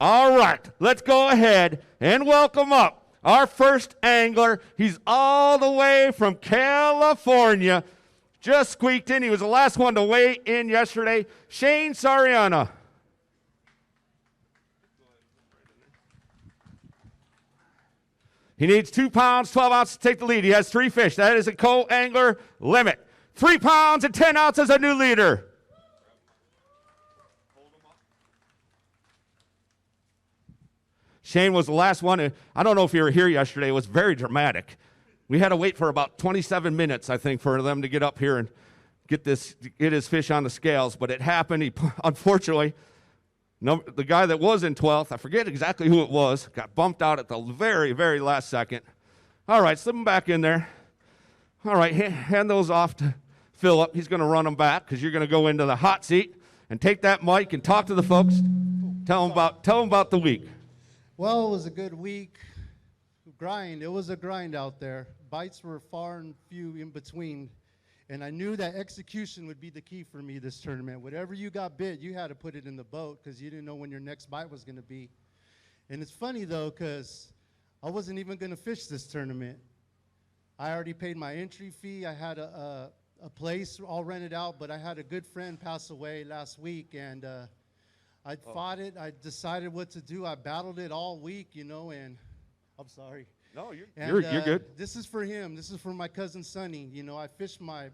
All right, let's go ahead and welcome up our first angler. He's all the way from California. Just squeaked in. He was the last one to weigh in yesterday. Shane Sariana. He needs 2 pounds, 12 ounces to take the lead. He has 3 fish. That is a co-angler limit. 3 pounds and 10 ounces, a new leader. Shane was the last one. I don't know if you were here yesterday. It was very dramatic. We had to wait for about 27 minutes, I think, for them to get up here and get his fish on the scales. But it happened. Unfortunately, the guy that was in 12th, I forget exactly who it was, got bumped out at the very, very last second. All right, slip them back in there. All right, hand those off to Philip. He's going to run them back because you're going to go into the hot seat and take that mic and talk to the folks. Tell them about the week. Well, it was a good week. It was a grind out there. Bites were far and few in between. And I knew that execution would be the key for me this tournament. Whatever you got bit, you had to put it in the boat because you didn't know when your next bite was going to be. And it's funny, though, because I wasn't even going to fish this tournament. I already paid my entry fee. I had a place all rented out, but I had a good friend pass away last week, and I fought it. I decided what to do. I battled it all week, and I'm sorry. No, you're good. This is for him. This is for my cousin Sonny. I fished my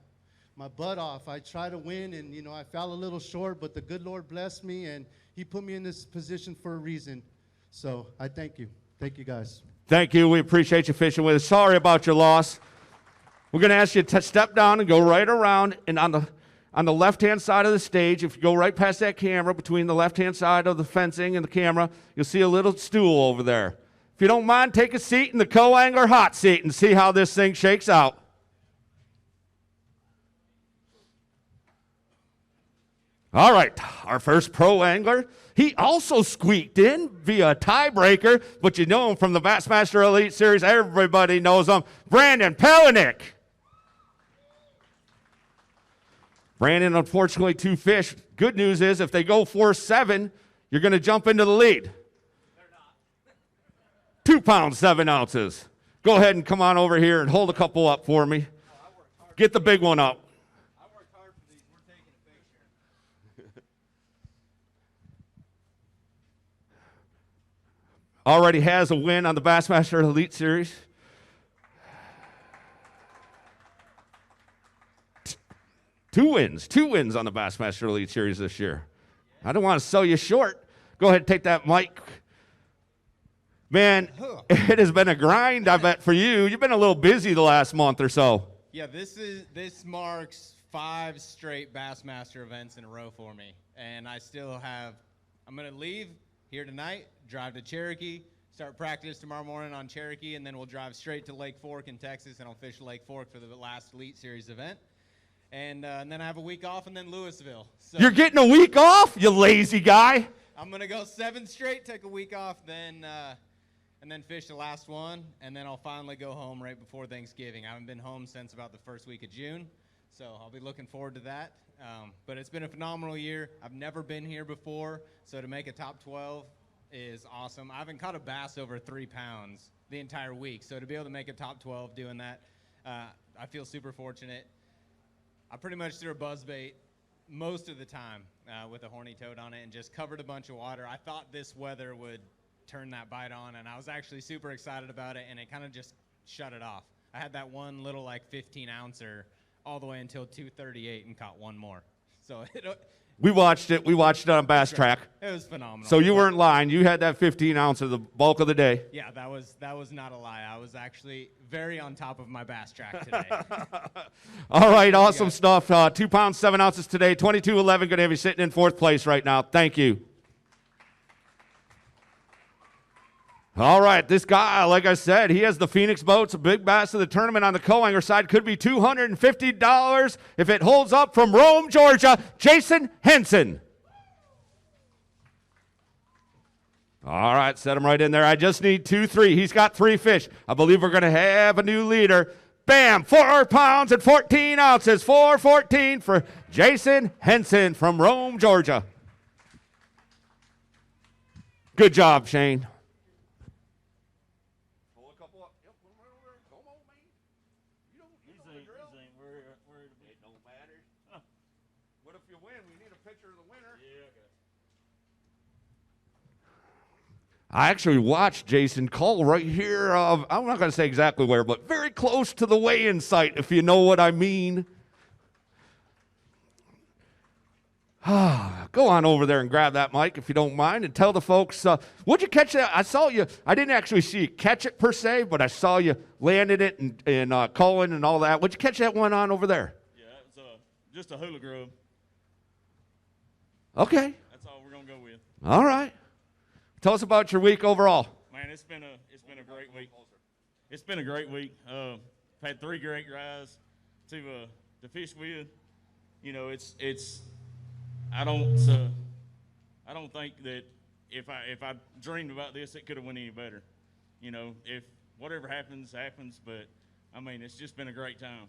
butt off. I tried to win, and I fell a little short, but the good Lord blessed me, and He put me in this position for a reason. So I thank you. Thank you, guys. Thank you. We appreciate you fishing with us. Sorry about your loss. We're going to ask you to step down and go right around, and on the left-hand side of the stage, if you go right past that camera, between the left-hand side of the fencing and the camera, you'll see a little stool over there. If you don't mind, take a seat in the co-angler hot seat and see how this thing shakes out. All right, our first pro angler. He also squeaked in via tiebreaker, but you know him from the Bassmaster Elite Series. Everybody knows him. Brandon Palaniuk. Brandon, unfortunately, 2 fish. Good news is if they go 4-7, you're going to jump into the lead. 2 pounds, 7 ounces. Go ahead and come on over here and hold a couple up for me. Get the big one up. I worked hard for these. We're taking a picture. Already has a win on the Bassmaster Elite Series. Two wins on the Bassmaster Elite Series this year. I don't want to sell you short. Go ahead and take that mic. Man, it has been a grind, I bet, for you. You've been a little busy the last month or so. Yeah, this marks 5 straight Bassmaster events in a row for me. And I'm going to leave here tonight, drive to Cherokee, start practice tomorrow morning on Cherokee, and then we'll drive straight to Lake Fork in Texas, and I'll fish Lake Fork for the last Elite Series event. And then I have a week off, and then Louisville. So you're getting a week off, you lazy guy? I'm going to go 7 straight, take a week off, and then fish the last one, and then I'll finally go home right before Thanksgiving. I haven't been home since about the first week of June, so I'll be looking forward to that. But it's been a phenomenal year. I've never been here before, so to make a top 12 is awesome. I haven't caught a bass over 3 pounds the entire week, so to be able to make a top 12 doing that, I feel super fortunate. I pretty much threw a buzzbait most of the time with a horny toad on it and just covered a bunch of water. I thought this weather would turn that bite on, and I was actually super excited about it, and it kind of just shut it off. I had that one little 15-ouncer all the way until 2:38 and caught one more. So we watched it on Bass Track. It was phenomenal. So you weren't lying. You had that 15-ounce of the bulk of the day. Yeah, that was not a lie. I was actually very on top of my Bass Track today. All right, awesome stuff. 2 pounds, 7 ounces today. 22-11. Going to have you sitting in 4th place right now. Thank you. All right, this guy, like I said, he has the Phoenix boats, a big bass of the tournament on the co-angler side. Could be $250 if it holds up from Rome, Georgia. Jason Henson. All right, set him right in there. I just need 2-3. He's got 3 fish. I believe we're going to have a new leader. Bam, 4 pounds and 14 ounces. 4:14 for Jason Henson from Rome, Georgia. Good job, Shane. Pull a couple up. Yep, put 'em right over there. Come on, man. You know the drill. It don't matter. Huh. What if you win? We need a picture of the winner. Yeah, okay. I actually watched Jason call right here. I'm not going to say exactly where, but very close to the weigh-in site, if you know what I mean. Go on over there and grab that mic if you don't mind and tell the folks, what'd you catch that? I saw you. I didn't actually see you catch it per se, but I saw you landed it and calling and all that. What'd you catch that one on over there? Yeah, it was just a hula grub. Okay. That's all we're going to go with. All right. Tell us about your week overall. Man, it's been a great week. It's been a great week. Had 3 great guys to fish with. You know, I don't think that if I dreamed about this, it could have went any better. You know, if whatever happens, but I mean, it's just been a great time.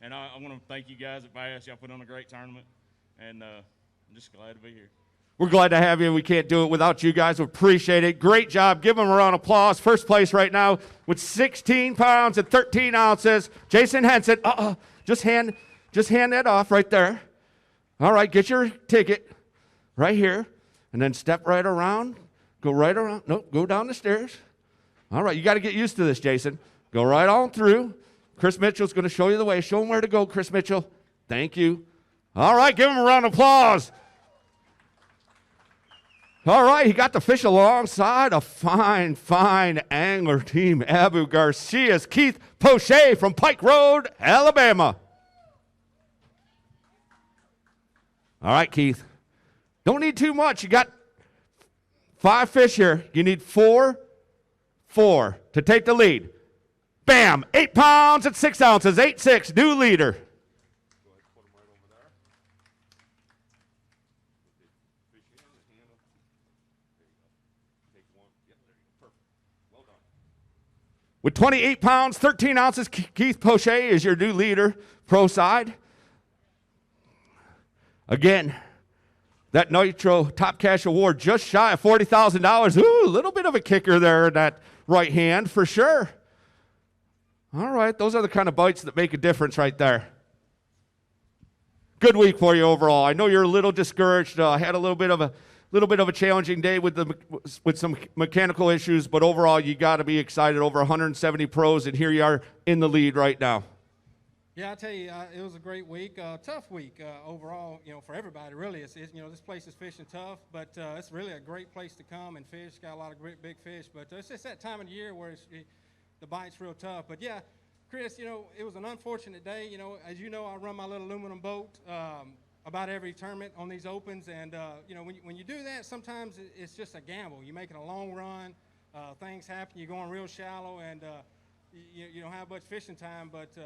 And I want to thank you guys at B.A.S. Y'all put on a great tournament, and I'm just glad to be here. We're glad to have you. We can't do it without you guys. We appreciate it. Great job. Give them a round of applause. First place right now with 16 pounds and 13 ounces. Jason Henson. Just hand that off right there. All right, get your ticket right here, and then step right around. Go right around. No, go down the stairs. All right, you got to get used to this, Jason. Go right on through. Chris Mitchell's going to show you the way. Show him where to go, Chris Mitchell. Thank you. All right, give him a round of applause. All right, he got the fish alongside a fine, fine angler team. Abu Garcia's Keith Poche from Pike Road, Alabama. All right, Keith. Don't need too much. You got 5 fish here. You need 4 to take the lead. Bam! 8 pounds and 6 ounces. 8-6, new leader. With 28 pounds, 13 ounces, Keith Poche is your new leader, pro side. Again, that Nitro Top Cash Award just shy of $40,000. Ooh, a little bit of a kicker there in that right hand for sure. All right, those are the kind of bites that make a difference right there. Good week for you overall. I know you're a little discouraged. Had a little bit of a challenging day with some mechanical issues, but overall you got to be excited. Over 170 pros, and here you are in the lead right now. Yeah, I tell you, it was a great week, tough week overall. You know, for everybody really. It's you know, this place is fishing tough, but it's really a great place to come and fish. Got a lot of great big fish, but it's just that time of the year where the bite's real tough. But yeah, Chris, you know, it was an unfortunate day. You know, as you know, I run my little aluminum boat about every tournament on these opens, and you know, when you do that, sometimes it's just a gamble. You're making a long run, things happen. You're going real shallow, and you don't have much fishing time, but.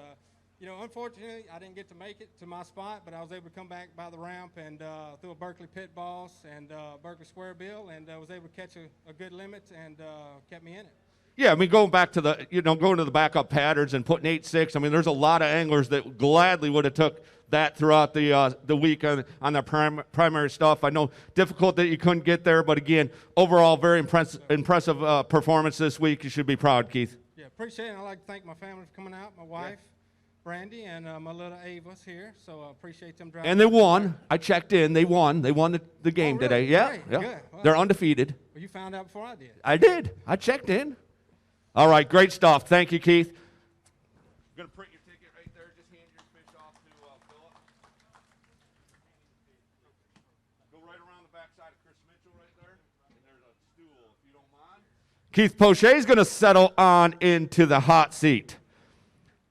You know, unfortunately, I didn't get to make it to my spot, but I was able to come back by the ramp and threw a Berkeley pit boss and Berkeley square bill, and was able to catch a good limit and kept me in it. Yeah, I mean, going back to going to the backup patterns and putting 8-6. I mean, there's a lot of anglers that gladly would have took that throughout the week on their primary stuff. I know difficult that you couldn't get there, but again, overall, very impressive performance this week. You should be proud, Keith. Yeah, appreciate it. I'd like to thank my family for coming out, my wife. Yeah. Brandy and my little Ava's here, so I appreciate them driving. And they won. I checked in. They won. They won the game really? today. Yeah, Great. yeah. Good. Well, they're undefeated. Well, you found out before I did. I did. I checked in. All right, great stuff. Thank you, Keith. I'm going to print your ticket right there. Just hand your fish off to Philip. Go right around the backside of Chris Mitchell right there. And there's a stool, if you don't mind. Keith Poche is going to settle on into the hot seat.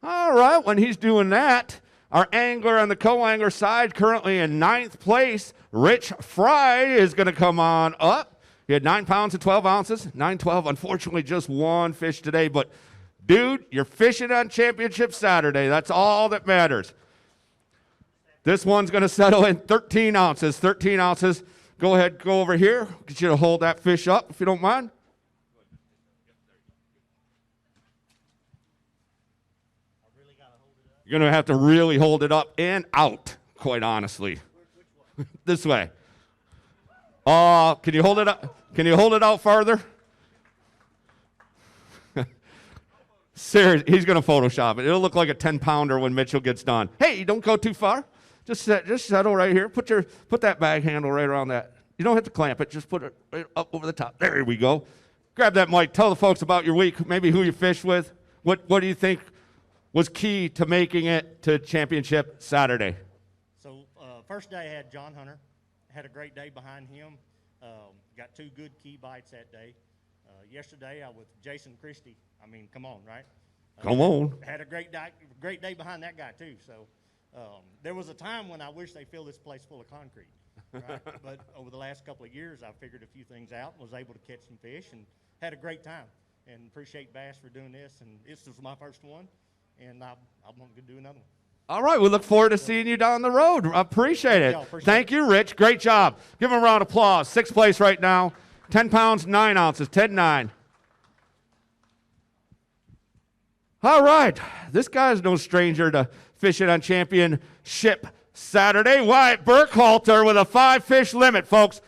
All right, when he's doing that, our angler on the co-angler side, currently in 9th place, Rich Frey, is going to come on up. He had 9 pounds and 12 ounces, 9-12. Unfortunately, just one fish today. But, dude, you're fishing on Championship Saturday. That's all that matters. This one's going to settle in 13 ounces. 13 ounces. Go ahead, go over here. Get you to hold that fish up, if you don't mind. You're going to have to really hold it up and out, quite honestly. This way. Can you hold it up? Can you hold it out farther? Seriously, he's going to Photoshop it. It'll look like a 10-pounder when Mitchell gets done. Hey, don't go too far. Just settle right here. Put that bag handle right around that. You don't have to clamp it. Just put it right up over the top. There we go. Grab that mic. Tell the folks about your week. Maybe who you fished with. What do you think was key to making it to championship Saturday? So first day I had John Hunter. Had a great day behind him. Got 2 good key bites that day. Yesterday I was with Jason Christie. I mean, come on, right? Come on. Had a great day behind that guy too. So there was a time when I wish they filled this place full of concrete. Right? But over the last couple of years, I figured a few things out, was able to catch some fish, and had a great time. And appreciate B.A.S. for doing this. And this was my first one, and I'm going to do another one. All right, we look forward to seeing you down the road. I appreciate it. Thank you, Rich. Great job. Give him a round of applause. 6th place right now. 10 pounds, 9 ounces, 10-9. All right, this guy's no stranger to fishing on championship Saturday. Wyatt Burkhalter with a 5-fish limit, folks.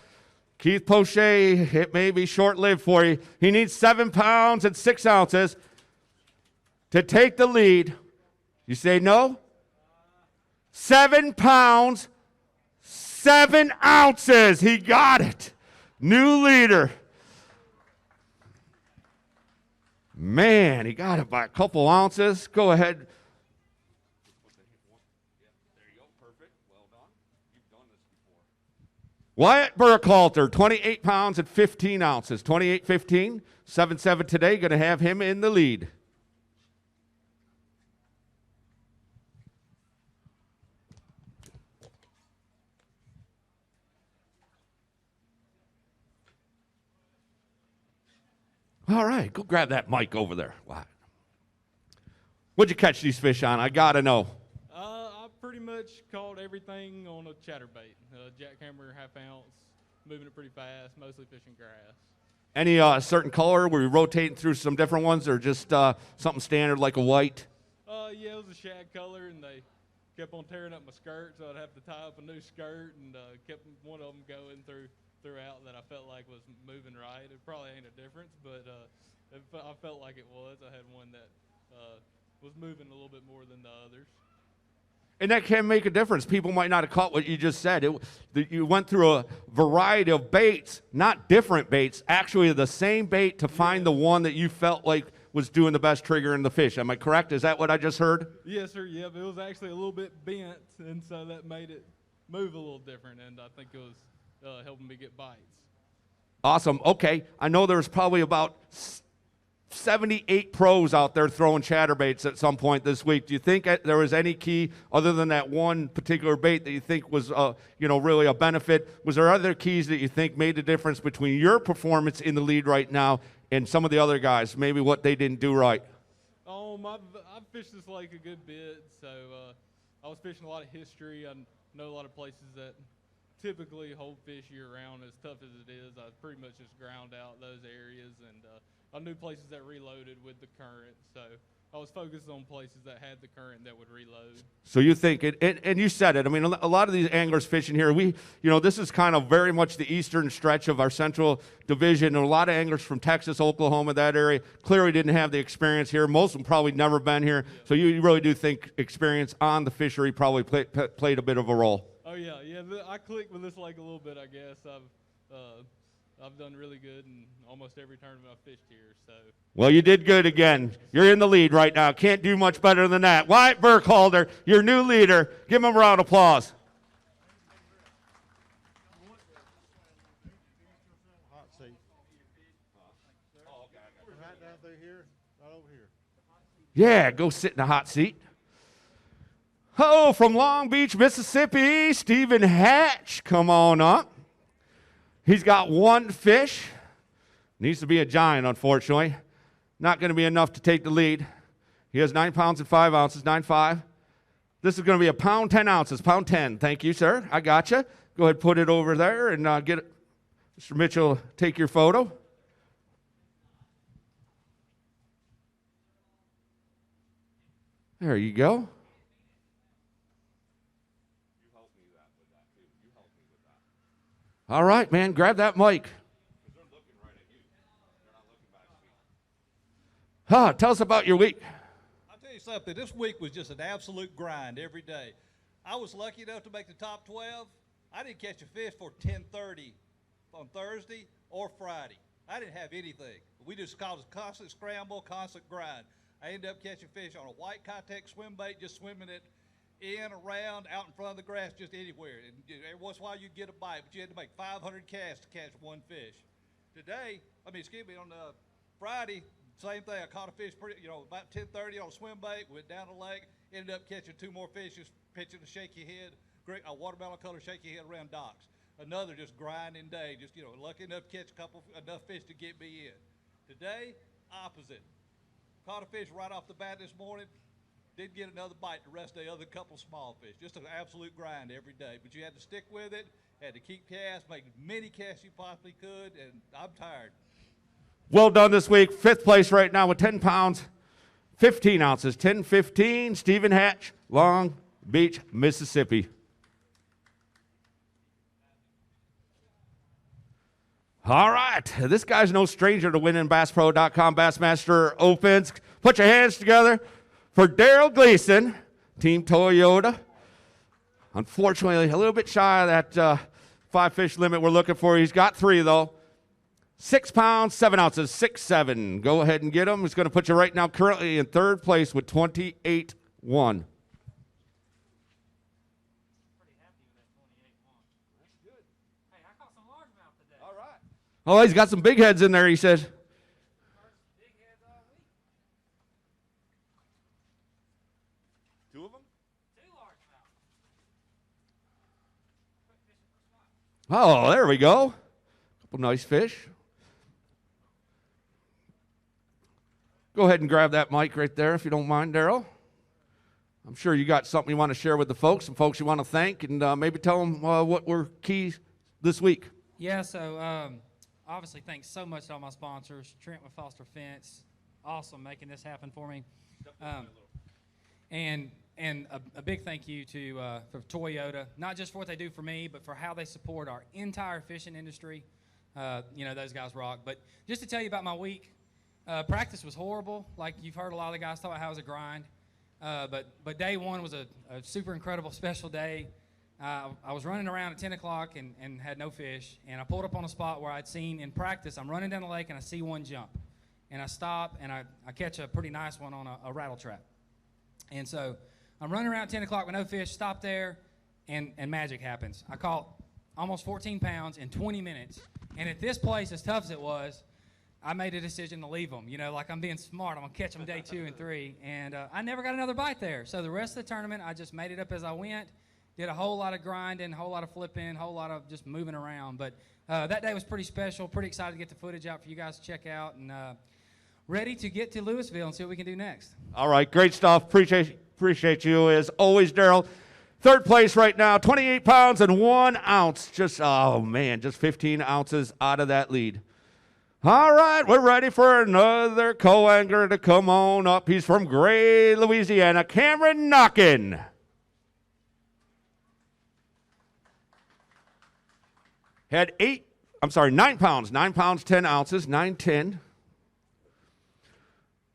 Keith Poche, it may be short-lived for you. He needs 7 pounds and 6 ounces to take the lead. You say no? 7 pounds, 7 ounces. He got it. New leader. Man, he got it by a couple ounces. Go ahead. There you go. Perfect. Well done. You've done this before. Wyatt Burkhalter, 28 pounds and 15 ounces. 28-15, 7-7 today. Going to have him in the lead. All right, go grab that mic over there. Wow. What'd you catch these fish on? I got to know. I pretty much caught everything on a chatterbait. Jackhammer, half ounce, moving it pretty fast, mostly fishing grass. Any certain color? Were you rotating through some different ones or just something standard like a white? Yeah, it was a shag color, and they kept on tearing up my skirt, so I'd have to tie up a new skirt, and kept one of them going throughout that I felt like was moving right. It probably ain't a difference, but I felt like it was. I had one that was moving a little bit more than the others. And that can make a difference. People might not have caught what you just said. You went through a variety of baits, not different baits, actually the same bait to find the one that you felt like was doing the best triggering the fish. Am I correct? Is that what I just heard? Yes, sir. Yeah, but it was actually a little bit bent, and so that made it move a little different, and I think it was helping me get bites. Awesome. Okay. I know there's probably about 78 pros out there throwing chatterbaits at some point this week. Do you think there was any key other than that one particular bait that you think was, really a benefit? Was there other keys that you think made the difference between your performance in the lead right now and some of the other guys, maybe what they didn't do right? I've fished this lake a good bit, so I was fishing a lot of history. I know a lot of places that typically hold fish year-round. As tough as it is, I pretty much just ground out those areas, and I knew places that reloaded with the current, so I was focused on places that had the current that would reload. So you think, and you said it, I mean, a lot of these anglers fishing here, this is kind of very much the eastern stretch of our central division, and a lot of anglers from Texas, Oklahoma, that area, clearly didn't have the experience here. Most of them probably never been here, so you really do think experience on the fishery probably played a bit of a role. Oh, yeah. I clicked with this lake a little bit, I guess. I've done really good in almost every tournament I've fished here. So. Well, you did good again. You're in the lead right now. Can't do much better than that. Wyatt Burkhalter, your new leader. Give him a round of applause. Hot seat. Right down through here, right over here. Yeah, go sit in the hot seat. Oh, from Long Beach, Mississippi, Stephen Hatch, come on up. He's got one fish. Needs to be a giant, unfortunately. Not going to be enough to take the lead. He has 9 pounds and 5 ounces, 9.5. This is going to be a pound, 10 ounces, pound 10. Thank you, sir. I got you. Go ahead, put it over there and get it. Mr. Mitchell, take your photo. There you go. All right, man, grab that mic. Tell us about your week. I'll tell you something. This week was just an absolute grind every day. I was lucky enough to make the top 12. I didn't catch a fish for 10:30 on Thursday or Friday. I didn't have anything. We just caused a constant scramble, constant grind. I ended up catching fish on a white contact swim bait, just swimming it in, around, out in front of the grass, just anywhere. And every once in a while you'd get a bite, but you had to make 500 casts to catch one fish. On Friday, same thing. I caught a fish about 10:30 on a swim bait, went down the lake, ended up catching 2 more fish, just pitching a shaky head, a watermelon color shaky head around docks. Another just grinding day, just lucky enough to catch enough fish to get me in. Today, opposite. Caught a fish right off the bat this morning. Didn't get another bite the rest of the other couple small fish. Just an absolute grind every day. But you had to stick with it, had to keep casts, make as many casts you possibly could, and I'm tired. Well done this week. 5th place right now with 10 pounds, 15 ounces, 10-15. Stephen Hatch, Long Beach, Mississippi. All right. This guy's no stranger to winning BassPro.com Bassmaster Opens. Put your hands together for Daryl Gleason, Team Toyota. Unfortunately, a little bit shy of that 5-fish limit we're looking for. He's got 3, though. 6 pounds, 7 ounces, 6'7". Go ahead and get him. He's going to put you right now currently in 3rd place with 28-1. Oh, he's got some big heads in there, he said. Oh, there we go. Couple nice fish. Go ahead and grab that mic right there if you don't mind, Daryl. I'm sure you got something you want to share with the folks, some folks you want to thank, and maybe tell them what were key this week. Yeah, so obviously thanks so much to all my sponsors. Trent with Foster Fence, awesome making this happen for me. And a big thank you to for Toyota, not just for what they do for me, but for how they support our entire fishing industry. Those guys rock. But just to tell you about my week, practice was horrible. Like you've heard a lot of the guys talk about how it was a grind. But day one was a super incredible special day. I was running around at 10 o'clock and had no fish, and I pulled up on a spot where I'd seen in practice. I'm running down the lake, and I see one jump. And I stop, and I catch a pretty nice one on a rattle trap. And so I'm running around at 10 o'clock with no fish, stop there, and magic happens. I caught almost 14 pounds in 20 minutes. And at this place, as tough as it was, I made a decision to leave them. Like I'm being smart. I'm going to catch them day 2 and 3. And I never got another bite there. So the rest of the tournament, I just made it up as I went. Did a whole lot of grinding, a whole lot of flipping, a whole lot of just moving around. But that day was pretty special. Pretty excited to get the footage out for you guys to check out. And ready to get to Louisville and see what we can do next. All right, great stuff. Appreciate you as always, Daryl. 3rd place right now, 28 pounds and 1 ounce. Just 15 ounces out of that lead. All right, we're ready for another co-angler to come on up. He's from Gray, Louisiana, Cameron Knockin. Had 9 pounds, 10 ounces, 9-10.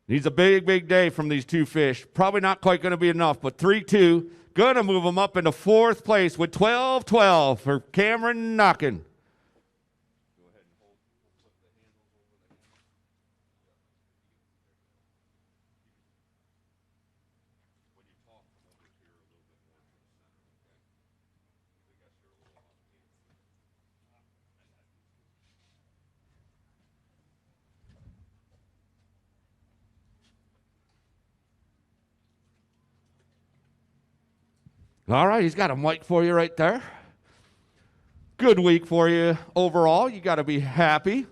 Needs a big, big day from these 2 fish. Probably not quite going to be enough, but 3-2. Going to move him up into 4th place with 12-12 for Cameron Knockin. All right, he's got a mic for you right there. Good week for you overall. You got to be happy.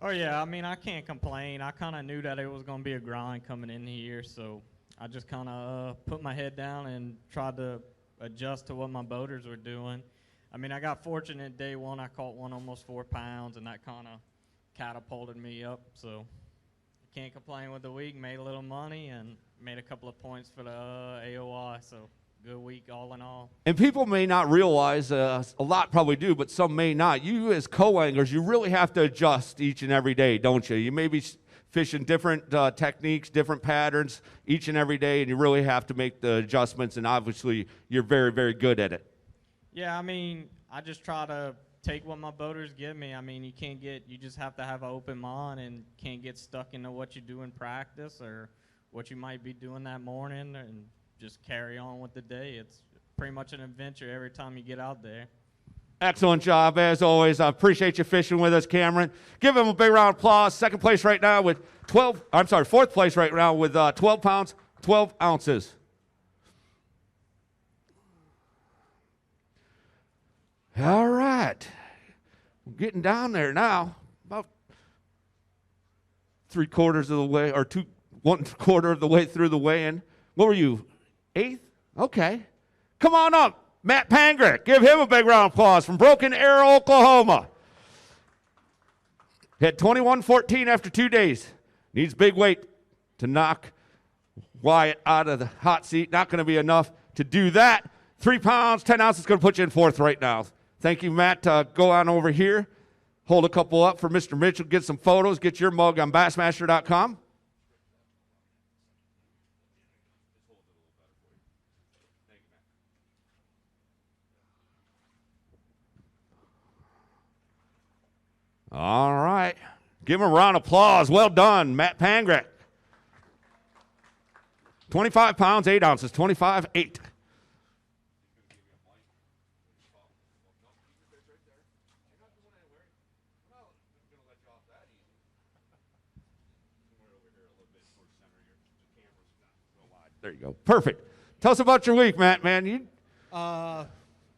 Oh, yeah. I can't complain. I kind of knew that it was going to be a grind coming in here, so I just kind of put my head down and tried to adjust to what my boaters were doing. I got fortunate day 1. I caught one almost 4 pounds, and that kind of catapulted me up. So I can't complain with the week. Made a little money and made a couple of points for the AOI, so good week all in all. And people may not realize, a lot probably do, but some may not. You as co-anglers, you really have to adjust each and every day, don't you? You may be fishing different techniques, different patterns each and every day, and you really have to make the adjustments, and obviously you're very, very good at it. Yeah, I mean, I just try to take what my boaters give me. I mean, you just have to have an open mind and can't get stuck into what you do in practice or what you might be doing that morning, and just carry on with the day. It's pretty much an adventure every time you get out there. Excellent job, as always. I appreciate you fishing with us, Cameron. Give him a big round of applause. Fourth place right now with 12 pounds, 12 ounces. All right. We're getting down there now. About 3/4 of the way, or 1/4 of the way through the weigh-in. What were you, 8th? Okay. Come on up. Matt Pangrac, give him a big round of applause from Broken Arrow, Oklahoma. Had 21.14 after 2 days. Needs big weight to knock Wyatt out of the hot seat. Not going to be enough to do that. 3 pounds, 10 ounces is going to put you in 4th right now. Thank you, Matt. Go on over here. Hold a couple up for Mr. Mitchell. Get some photos. Get your mug on Bassmaster.com. All right. Give him a round of applause. Well done, Matt Pangrac. 25 pounds, 8 ounces. 25.8. There you go. Perfect. Tell us about your week, Matt, man.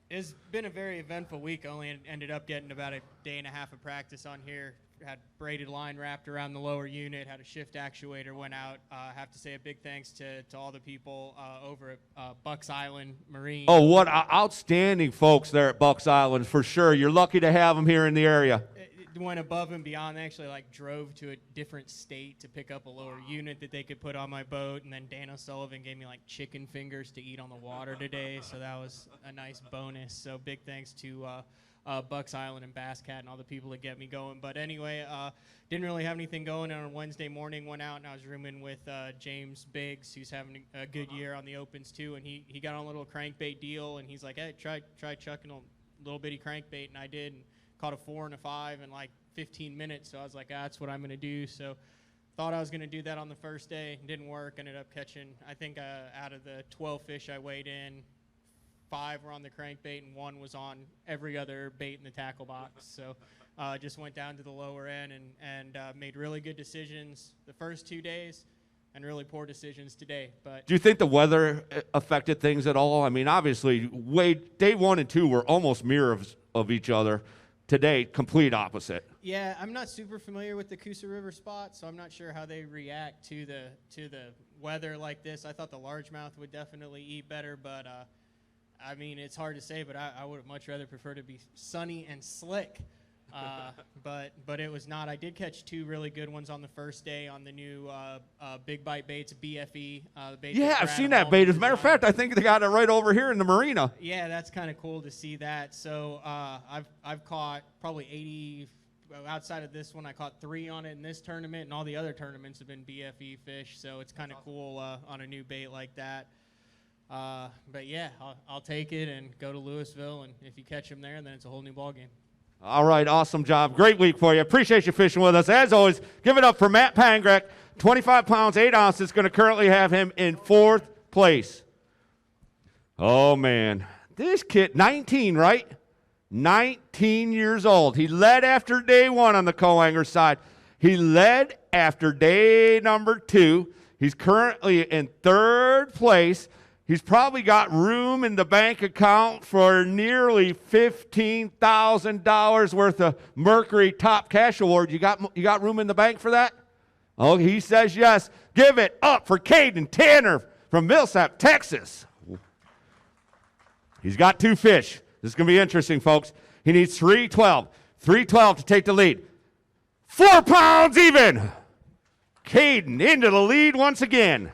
It's been a very eventful week. I only ended up getting about a day and a half of practice on here. Had braided line wrapped around the lower unit, had a shift actuator, went out. Have to say a big thanks to all the people over at Bucks Island Marine. Oh, what outstanding folks there at Bucks Island, for sure. You're lucky to have them here in the area. It went above and beyond. They actually drove to a different state to pick up a lower unit that they could put on my boat, and then Dan O'Sullivan gave me chicken fingers to eat on the water today, so that was a nice bonus. So big thanks to Bucks Island and Bass Cat and all the people that get me going. But anyway, didn't really have anything going on Wednesday morning. Went out and I was rooming with James Biggs, who's having a good year on the Opens too, and he got on a little crankbait deal, and he's like, hey, try chucking a little bitty crankbait, and I did. And caught a 4 and a 5 in 15 minutes, so I was like, that's what I'm going to do. So thought I was going to do that on the first day. Didn't work. Ended up catching, I think out of the 12 fish I weighed in, 5 were on the crankbait and 1 was on every other bait in the tackle box. So just went down to the lower end and made really good decisions the first 2 days and really poor decisions today. But do you think the weather affected things at all? I mean, obviously, day 1 and 2 were almost mirrors of each other. Today, complete opposite. Yeah, I'm not super familiar with the Coosa River spot, so I'm not sure how they react to the weather like this. I thought the largemouth would definitely eat better, but I mean, it's hard to say, but I would much rather prefer to be sunny and slick. But it was not. I did catch 2 really good ones on the first day on the new Big Bite Baits BFE. Yeah, I've seen that bait. As a matter of fact, I think they got it right over here in the marina. Yeah, that's kind of cool to see that. So I've caught probably 80. Outside of this one, I caught 3 on it in this tournament, and all the other tournaments have been BFE fish. So it's kind of cool on a new bait like that. But yeah, I'll take it and go to Louisville, and if you catch them there, then it's a whole new ballgame. All right, awesome job. Great week for you. Appreciate you fishing with us. As always, give it up for Matt Pangrac. 25 pounds, 8 ounces. Going to currently have him in 4th place. Oh, man. This kid, 19, right? 19 years old. He led after day 1 on the co-angler side. He led after day number 2. He's currently in 3rd place. He's probably got room in the bank account for nearly $15,000 worth of Mercury Top Cash Award. You got room in the bank for that? Oh, he says yes. Give it up for Kaden Tanner from Millsap, Texas. He's got 2 fish. This is going to be interesting, folks. He needs 312. 312 to take the lead. 4 pounds even. Kaden into the lead once again.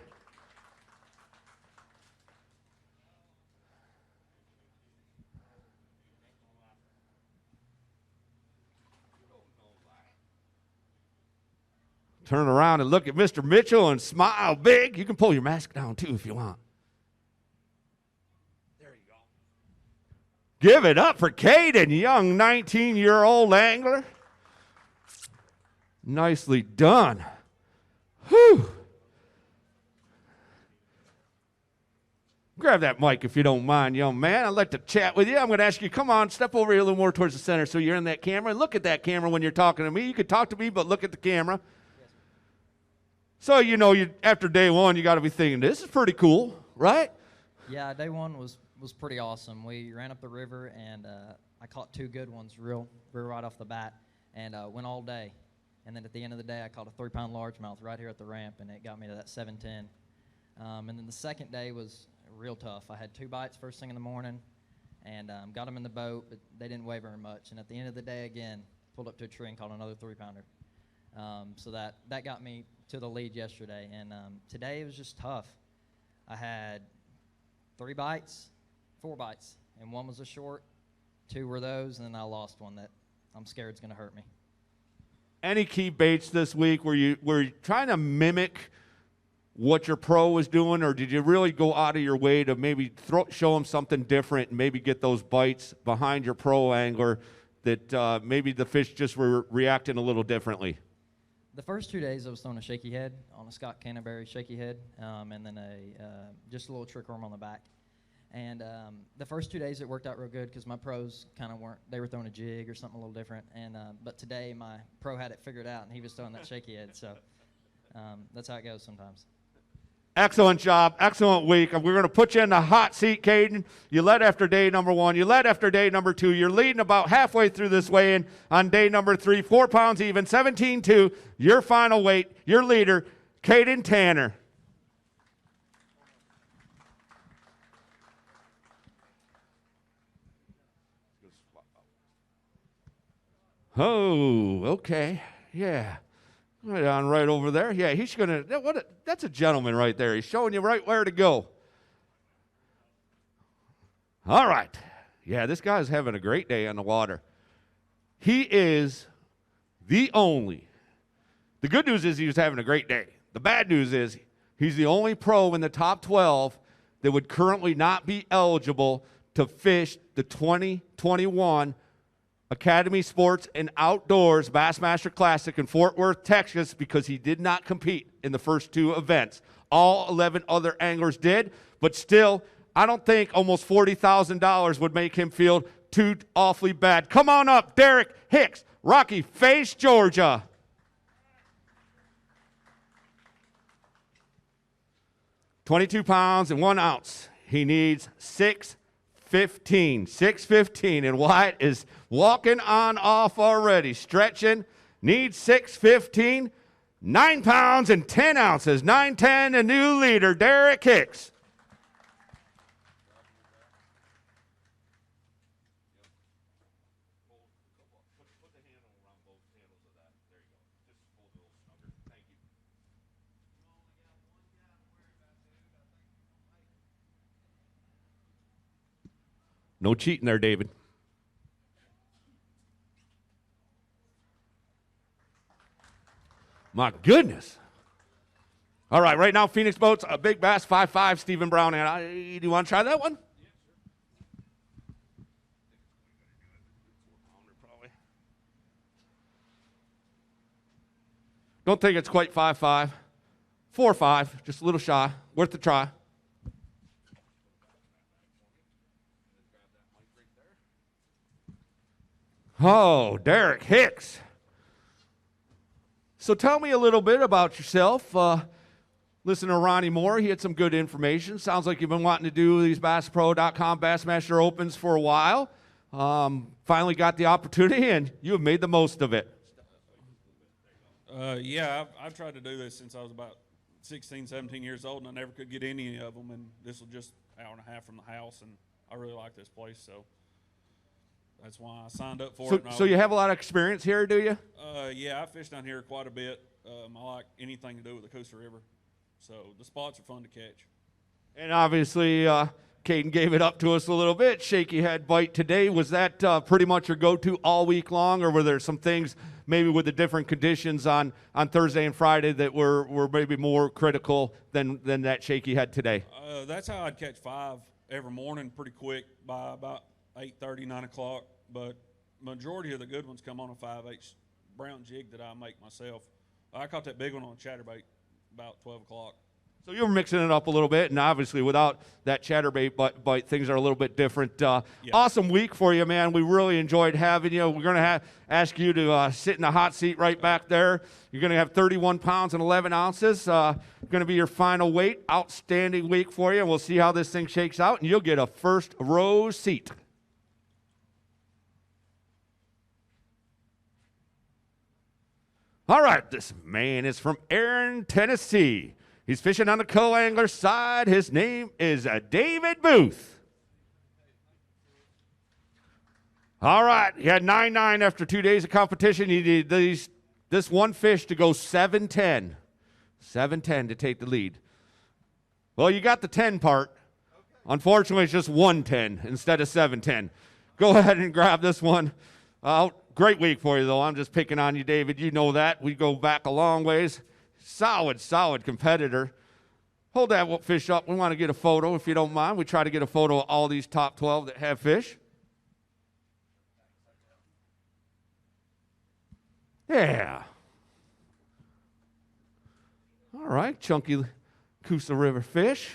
Turn around and look at Mr. Mitchell and smile big. You can pull your mask down, too, if you want. There you go. Give it up for Kaden, young 19-year-old angler. Nicely done. Whew. Grab that mic if you don't mind, young man. I'd like to chat with you. I'm going to ask you, come on, step over here a little more towards the center so you're in that camera. And look at that camera when you're talking to me. You can talk to me, but look at the camera. So, you know, after day one, you got to be thinking, this is pretty cool, right? Yeah, day one was pretty awesome. We ran up the river, and I caught 2 good ones real right off the bat, and went all day. And then at the end of the day, I caught a 3-pound largemouth right here at the ramp, and it got me to that 710. And then the second day was real tough. I had 2 bites first thing in the morning, and got them in the boat, but they didn't weigh very much. And at the end of the day, again, pulled up to a tree and caught another 3-pounder. So that got me to the lead yesterday. And today it was just tough. I had 4 bites, and 1 was a short, 2 were those, and then I lost one that I'm scared is going to hurt me. Any key baits this week? Were you trying to mimic what your pro was doing, or did you really go out of your way to maybe show them something different and maybe get those bites behind your pro angler that maybe the fish just were reacting a little differently? The first 2 days I was throwing a shaky head on a Scott Canterbury shaky head, and then just a little trick worm on the back. And the first 2 days it worked out real good because my pros kind of weren't, they were throwing a jig or something a little different. And but today my pro had it figured out and he was throwing that shaky head. So that's how it goes sometimes. Excellent job. Excellent week. We're going to put you in the hot seat, Kaden. You led after day number 1. You led after day number 2. You're leading about halfway through this weigh-in on day number 3. 4 pounds even, 17.2. Your final weight, your leader, Kaden Tanner. Oh, okay. Yeah. Right on, right over there. Yeah, he's going to, that's a gentleman right there. He's showing you right where to go. All right. Yeah, this guy's having a great day on the water. He is the good news is he was having a great day. The bad news is he's the only pro in the top 12 that would currently not be eligible to fish the 2021 Academy Sports and Outdoors Bassmaster Classic in Fort Worth, Texas, because he did not compete in the first 2 events. All 11 other anglers did, but still, I don't think almost $40,000 would make him feel too awfully bad. Come on up, Derek Hicks, Rocky Face, Georgia. "22 pounds and 1 ounce. He needs 6:15, and Wyatt is walking on off already, stretching, needs 6:15, 9 pounds and 10 ounces, 9:10, a new leader, Derek Hicks. No cheating there, David. My goodness. All right, right now, Phoenix Boats, a big bass, 5'5", Stephen Brown. And do you want to try that one? Don't think it's quite 5'5". 4'5", just a little shy. Worth a try. Oh, Derek Hicks. So tell me a little bit about yourself. Listen to Ronnie Moore. He had some good information. Sounds like you've been wanting to do these BassPro.com Bassmaster Opens for a while. Finally got the opportunity, and you have made the most of it. Yeah, I've tried to do this since I was about 16, 17 years old, and I never could get any of them, and this was just an hour and a half from the house, and I really like this place, so that's why I signed up for it. So you have a lot of experience here, do you? Yeah, I fish down here quite a bit. I like anything to do with the Coosa River, so the spots are fun to catch. And obviously, Kaden gave it up to us a little bit. Shaky head bite today. Was that pretty much your go-to all week long, or were there some things maybe with the different conditions on Thursday and Friday that were maybe more critical than that shaky head today? That's how I'd catch 5 every morning pretty quick by about 8:30, 9 o'clock. But majority of the good ones come on a 5/8 brown jig that I make myself. I caught that big one on a chatterbait about 12 o'clock. So you were mixing it up a little bit, and obviously without that chatterbait bite, things are a little bit different. Awesome week for you, man. We really enjoyed having you. We're going to ask you to sit in the hot seat right back there. You're going to have 31 pounds and 11 ounces. Going to be your final weight. Outstanding week for you, and we'll see how this thing shakes out, and you'll get a first row seat. All right, this man is from Aaron, Tennessee. He's fishing on the co-angler side. His name is David Booth. All right, he had 9.9 after 2 days of competition. He did this one fish to go 7.10. 7.10 to take the lead. Well, you got the 10 part. Unfortunately, it's just 1.10 instead of 7.10. Go ahead and grab this one. Great week for you, though. I'm just picking on you, David. You know that. We go back a long ways. Solid competitor. Hold that fish up. We want to get a photo, if you don't mind. We try to get a photo of all these top 12 that have fish. Yeah. All right, chunky Coosa River fish.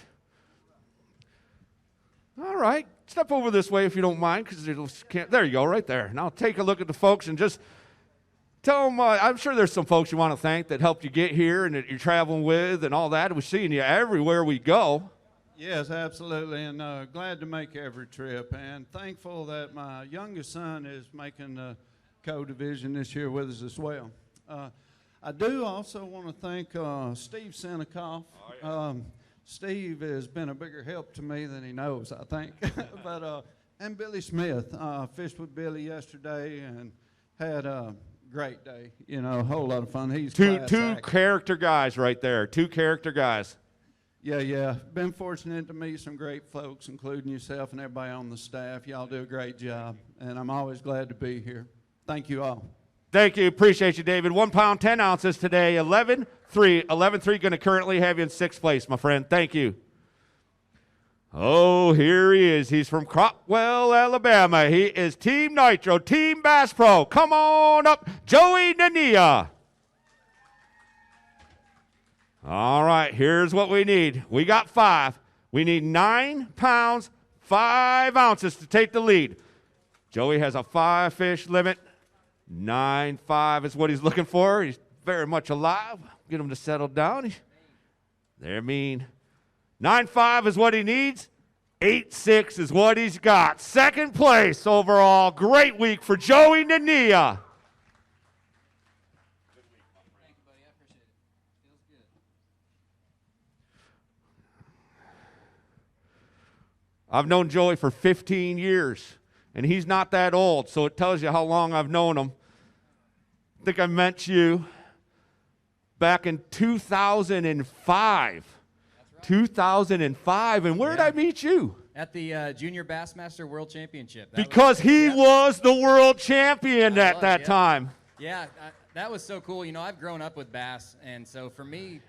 All right. Step over this way if you don't mind, because there you go, right there. Now take a look at the folks and just tell them, I'm sure there's some folks you want to thank that helped you get here and that you're traveling with and all that. We're seeing you everywhere we go. Yes, absolutely, and glad to make every trip, and thankful that my youngest son is making the co-division this year with us as well. I do also want to thank Steve Senecoff. Oh, yeah. Steve has been a bigger help to me than he knows, I think. But and Billy Smith. Fished with Billy yesterday and had a great day. You know, a whole lot of fun. He's two character guys right there. 2 character guys. Yeah. Been fortunate to meet some great folks, including yourself and everybody on the staff. Y'all do a great job, and I'm always glad to be here. Thank you all. Thank you. Appreciate you, David. 1 pound, 10 ounces today. 11.3. 11.3 going to currently have you in 6th place, my friend. Thank you. Oh, here he is. He's from Cropwell, Alabama. He is Team Nitro, Team Bass Pro. Come on up, Joey Nania. All right, here's what we need. We got 5. We need 9 pounds, 5 ounces to take the lead. Joey has a 5-fish limit. 9.5 is what he's looking for. He's very much alive. Get him to settle down. They're mean. 9.5 is what he needs. 8.6 is what he's got. 2nd place overall. Great week for Joey Nania. I've known Joey for 15 years, and he's not that old, so it tells you how long I've known him. I think I met you back in 2005. That's right. 2005, and where did I meet you? At the Junior Bassmaster World Championship. Because he was the world champion at that time. Yeah, that was so cool. You know, I've grown up with bass, and so for me,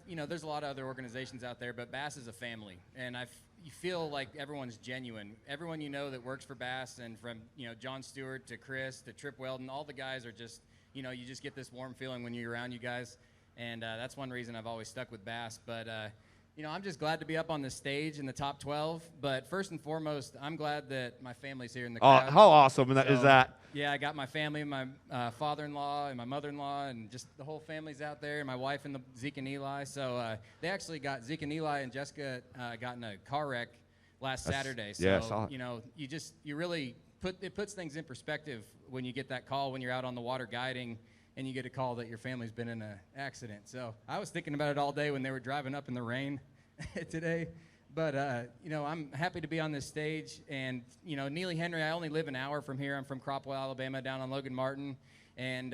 there's a lot of other organizations out there, but Bass is a family, and you feel like everyone's genuine. Everyone you know that works for Bass, and from John Stewart to Chris to Trip Weldon, all the guys are just, you just get this warm feeling when you're around you guys, and that's one reason I've always stuck with Bass. But I'm just glad to be up on the stage in the top 12. But first and foremost, I'm glad that my family's here in the crowd. How awesome is that? Yeah, I got my family, my father-in-law and my mother-in-law, and just the whole family's out there, and my wife and Zeke and Eli. So they actually got Zeke and Eli and Jessica got in a car wreck last Saturday. So yeah, I saw it. You really puts things in perspective when you get that call when you're out on the water guiding and you get a call that your family's been in an accident. So I was thinking about it all day when they were driving up in the rain today. But, I'm happy to be on this stage. And, Neely Henry, I only live an hour from here. I'm from Cropwell, Alabama, down on Logan Martin. And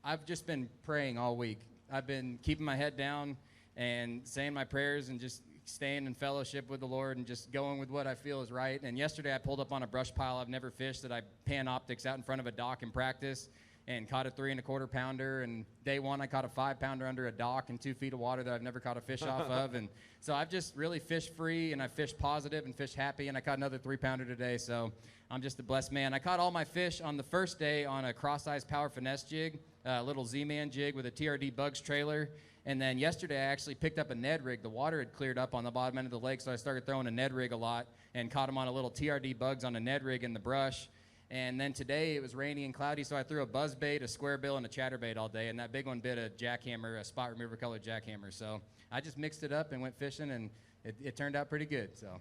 I've just been praying all week. I've been keeping my head down and saying my prayers and just staying in fellowship with the Lord and just going with what I feel is right. And yesterday I pulled up on a brush pile I've never fished that I pan optics out in front of a dock in practice and caught a 3 1/4 pounder. And day one I caught a 5 pounder under a dock in 2 feet of water that I've never caught a fish off of. And so I've just really fished free, and I fished positive and fished happy, and I caught another 3 pounder today. So I'm just a blessed man. I caught all my fish on the first day on a cross-eyes power finesse jig, a little Z-Man jig with a TRD Bugs trailer. And then yesterday I actually picked up a Ned rig. The water had cleared up on the bottom end of the lake, so I started throwing a Ned rig a lot and caught them on a little TRD Bugs on a Ned rig in the brush. And then today it was rainy and cloudy, so I threw a buzz bait, a square bill, and a chatterbait all day. And that big one bit a jackhammer, a spot remover colored jackhammer. So I just mixed it up and went fishing, and it turned out pretty good. So.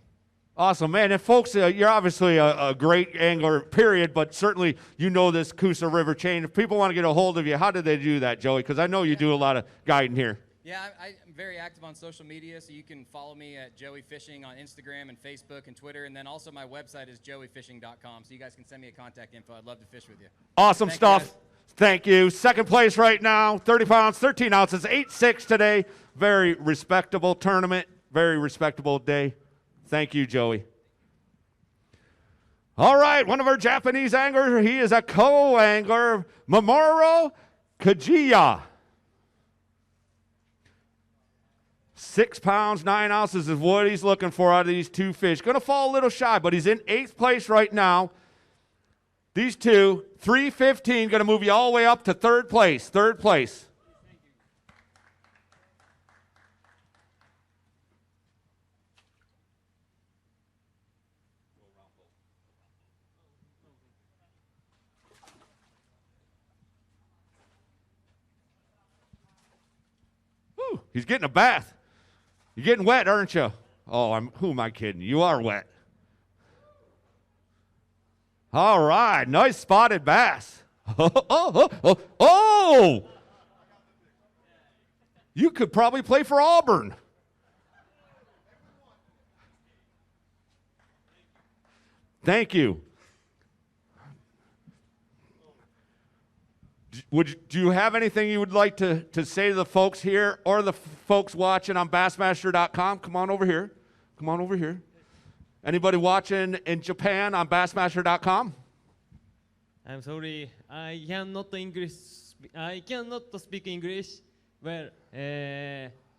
Awesome, man. And folks, you're obviously a great angler, period, but certainly you know this Coosa River chain. If people want to get a hold of you, how do they do that, Joey? Because I know you do a lot of guiding here. Yeah, I'm very active on social media, so you can follow me at Joey Fishing on Instagram and Facebook and Twitter, and then also my website is joeyfishing.com, so you guys can send me a contact info. I'd love to fish with you. Awesome Thank stuff. You Thank you. Second place right now, 30 pounds, 13 ounces, 8-6 today. Very respectable tournament, very respectable day. Thank you, Joey. All right, one of our Japanese anglers, he is a co-angler, Mamaro Kajiya. 6 pounds, 9 ounces is what he's looking for out of these 2 fish. Going to fall a little shy, but he's in 8th place right now. These two, 3:15, going to move you all the way up to 3rd place. 3rd place. Woo, he's getting a bath. You're getting wet, aren't you? Oh, who am I kidding? You are wet. All right, nice spotted bass. Oh! You could probably play for Auburn. Thank you. Do you have anything you would like to say to the folks here or the folks watching on Bassmaster.com? Come on over here. Come on over here. Anybody watching in Japan on Bassmaster.com? I'm sorry, I cannot speak English. Well,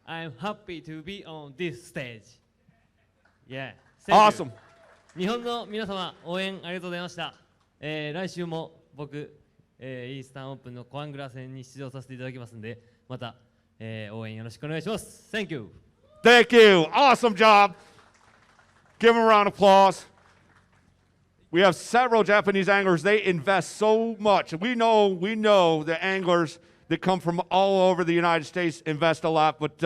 I'm happy to be on this stage. Yeah. Awesome. 日本の皆様、応援ありがとうございました。来週も僕、イースタンオープンのコアングラー戦に出場させていただきますので、また、応援よろしくお願いします。Thank you. Thank you. Awesome job. Give them a round of applause. We have several Japanese anglers. They invest so much. We know the anglers that come from all over the United States invest a lot, but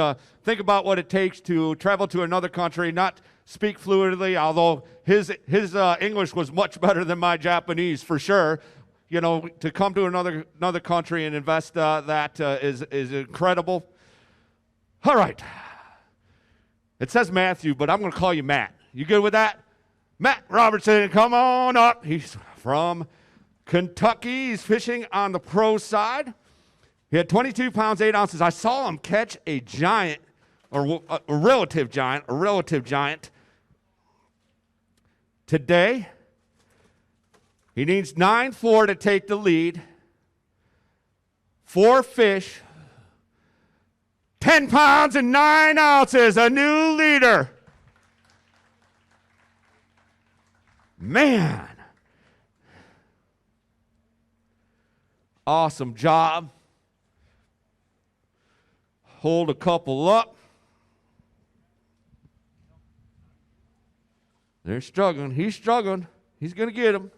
think about what it takes to travel to another country, not speak fluidly, although his English was much better than my Japanese for sure. You know, to come to another country and invest that is incredible. All right. It says Matthew, but I'm going to call you Matt. You good with that? Matt Robertson, come on up. He's from Kentucky. He's fishing on the pro side. He had 22 pounds, 8 ounces. I saw him catch a giant, or a relative giant today. He needs 9-4 to take the lead. 4 fish, 10 pounds and 9 ounces, a new leader. Man. Awesome job. Hold a couple up. They're struggling. He's struggling. He's going to get them.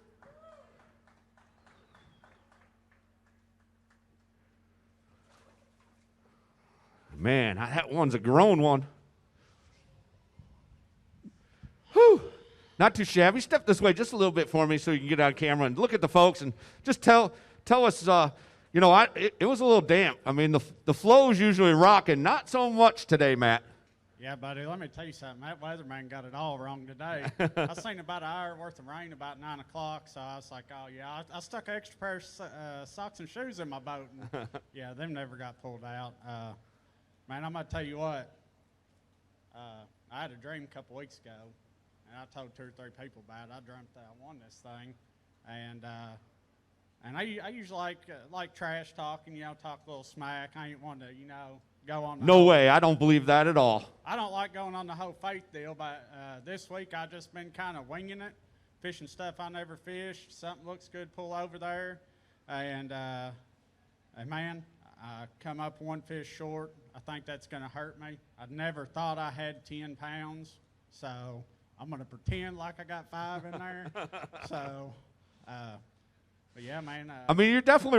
Man, that one's a grown one. Whew. Not too shabby. Step this way just a little bit for me so you can get on camera and look at the folks and just tell us, you know, it was a little damp. I mean, the flow's usually rocking. Not so much today, Matt. Yeah, buddy, let me tell you something. That weatherman got it all wrong today. I seen about an hour worth of rain about 9 o'clock, so I was like, oh, yeah. I stuck an extra pair of socks and shoes in my boat. And, yeah, them never got pulled out. Man, I'm going to tell you what. I had a dream a couple weeks ago, and I told 2 or 3 people about it. I dreamt that I won this thing, and I usually like trash talking, talk a little smack. I ain't want to, go on. No way. I don't believe that at all. I don't like going on the whole faith deal, but this week I just been kind of winging it, fishing stuff I never fished. Something looks good, pull over there, and man, I come up 1 fish short. I think that's going to hurt me. I never thought I had 10 pounds, so I'm going to pretend like I got 5 in there. So, but yeah, man. I mean, you're definitely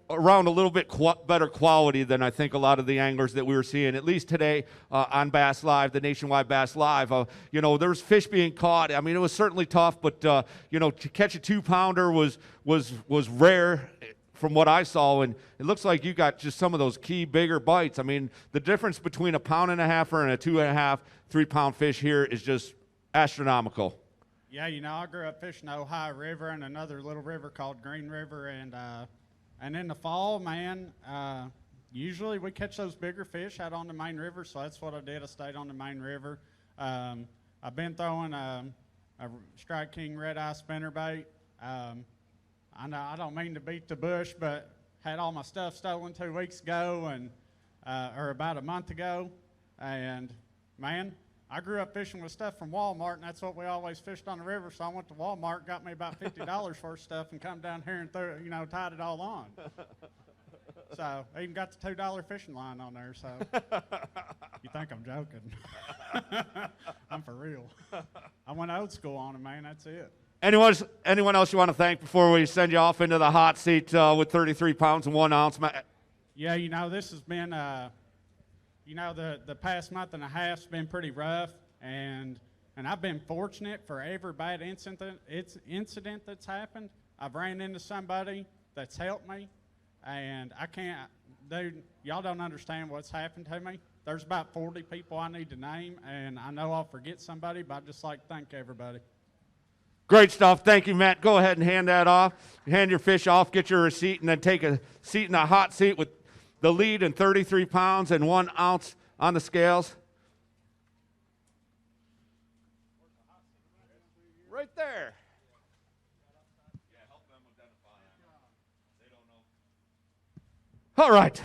around a little bit better quality than I think a lot of the anglers that we were seeing, at least today on Bass Live, the Nationwide Bass Live. There's fish being caught. I mean, it was certainly tough, but, to catch a 2-pounder was rare from what I saw, and it looks like you got just some of those key bigger bites. I mean, the difference between a 1.5-pounder and a 2.5, 3-pound fish here is just astronomical. Yeah, I grew up fishing the Ohio River and another little river called Green River, and in the fall, man, usually we catch those bigger fish out on the main river, so that's what I did. I stayed on the main river. I've been throwing a Strike King red eye spinnerbait. I know I don't mean to beat the bush, but had all my stuff stolen 2 weeks ago, or about a month ago, and man, I grew up fishing with stuff from Walmart, and that's what we always fished on the river. So I went to Walmart, got me about $50 worth of stuff, and come down here and tied it all on. So I even got the $2 fishing line on there. So you think I'm joking? I'm for real. I went old school on it, man. That's it. Anyone else you want to thank before we send you off into the hot seat with 33 pounds and 1 ounce? Yeah, this has been, the past month and a half's been pretty rough, and I've been fortunate for every bad incident that's happened. I've ran into somebody that's helped me, and dude, y'all don't understand what's happened to me. There's about 40 people I need to name, and I know I'll forget somebody, but I'd just like to thank everybody. Great stuff. Thank you, Matt. Go ahead and hand that off. Hand your fish off, get your receipt, and then take a seat in the hot seat with the lead and 33 pounds and 1 ounce on the scales. Right there. All right.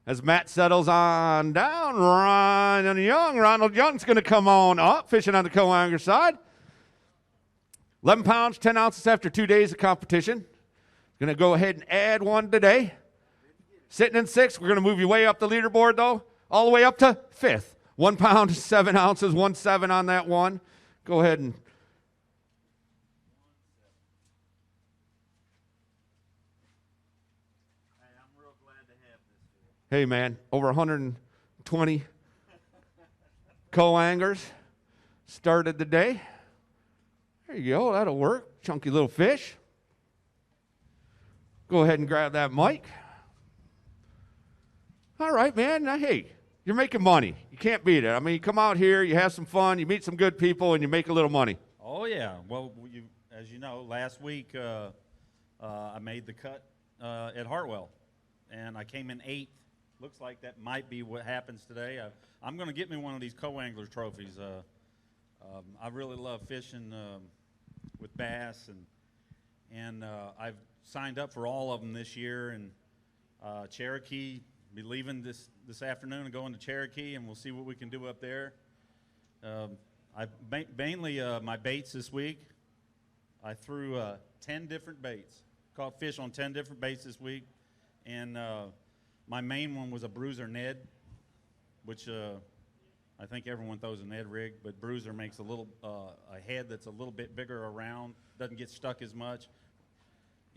As Matt settles on down, Ronald Young's going to come on up, fishing on the co-angler side. 11 pounds, 10 ounces after 2 days of competition. Going to go ahead and add 1 today. Sitting in 6th. We're going to move you way up the leaderboard, though, all the way up to 5th. 1 pound, 7 ounces, 1.7 on that one. Go ahead and. I'm real glad to have this. Hey, man, over 120 co-anglers started the day. There you go. That'll work. Chunky little fish. Go ahead and grab that mic. All right, man. Now, hey, you're making money. You can't beat it. I mean, you come out here, you have some fun, you meet some good people, and you make a little money. Oh, yeah. Well, as you know, last week I made the cut at Hartwell, and I came in 8th. Looks like that might be what happens today. I'm going to get me one of these co-anglers trophies. I really love fishing with bass, and I've signed up for all of them this year. And Cherokee, be leaving this afternoon and going to Cherokee, and we'll see what we can do up there. Mainly my baits this week. I threw 10 different baits, caught fish on 10 different baits this week, and my main one was a Bruiser Ned, which I think everyone throws a Ned rig, but Bruiser makes a head that's a little bit bigger around, doesn't get stuck as much.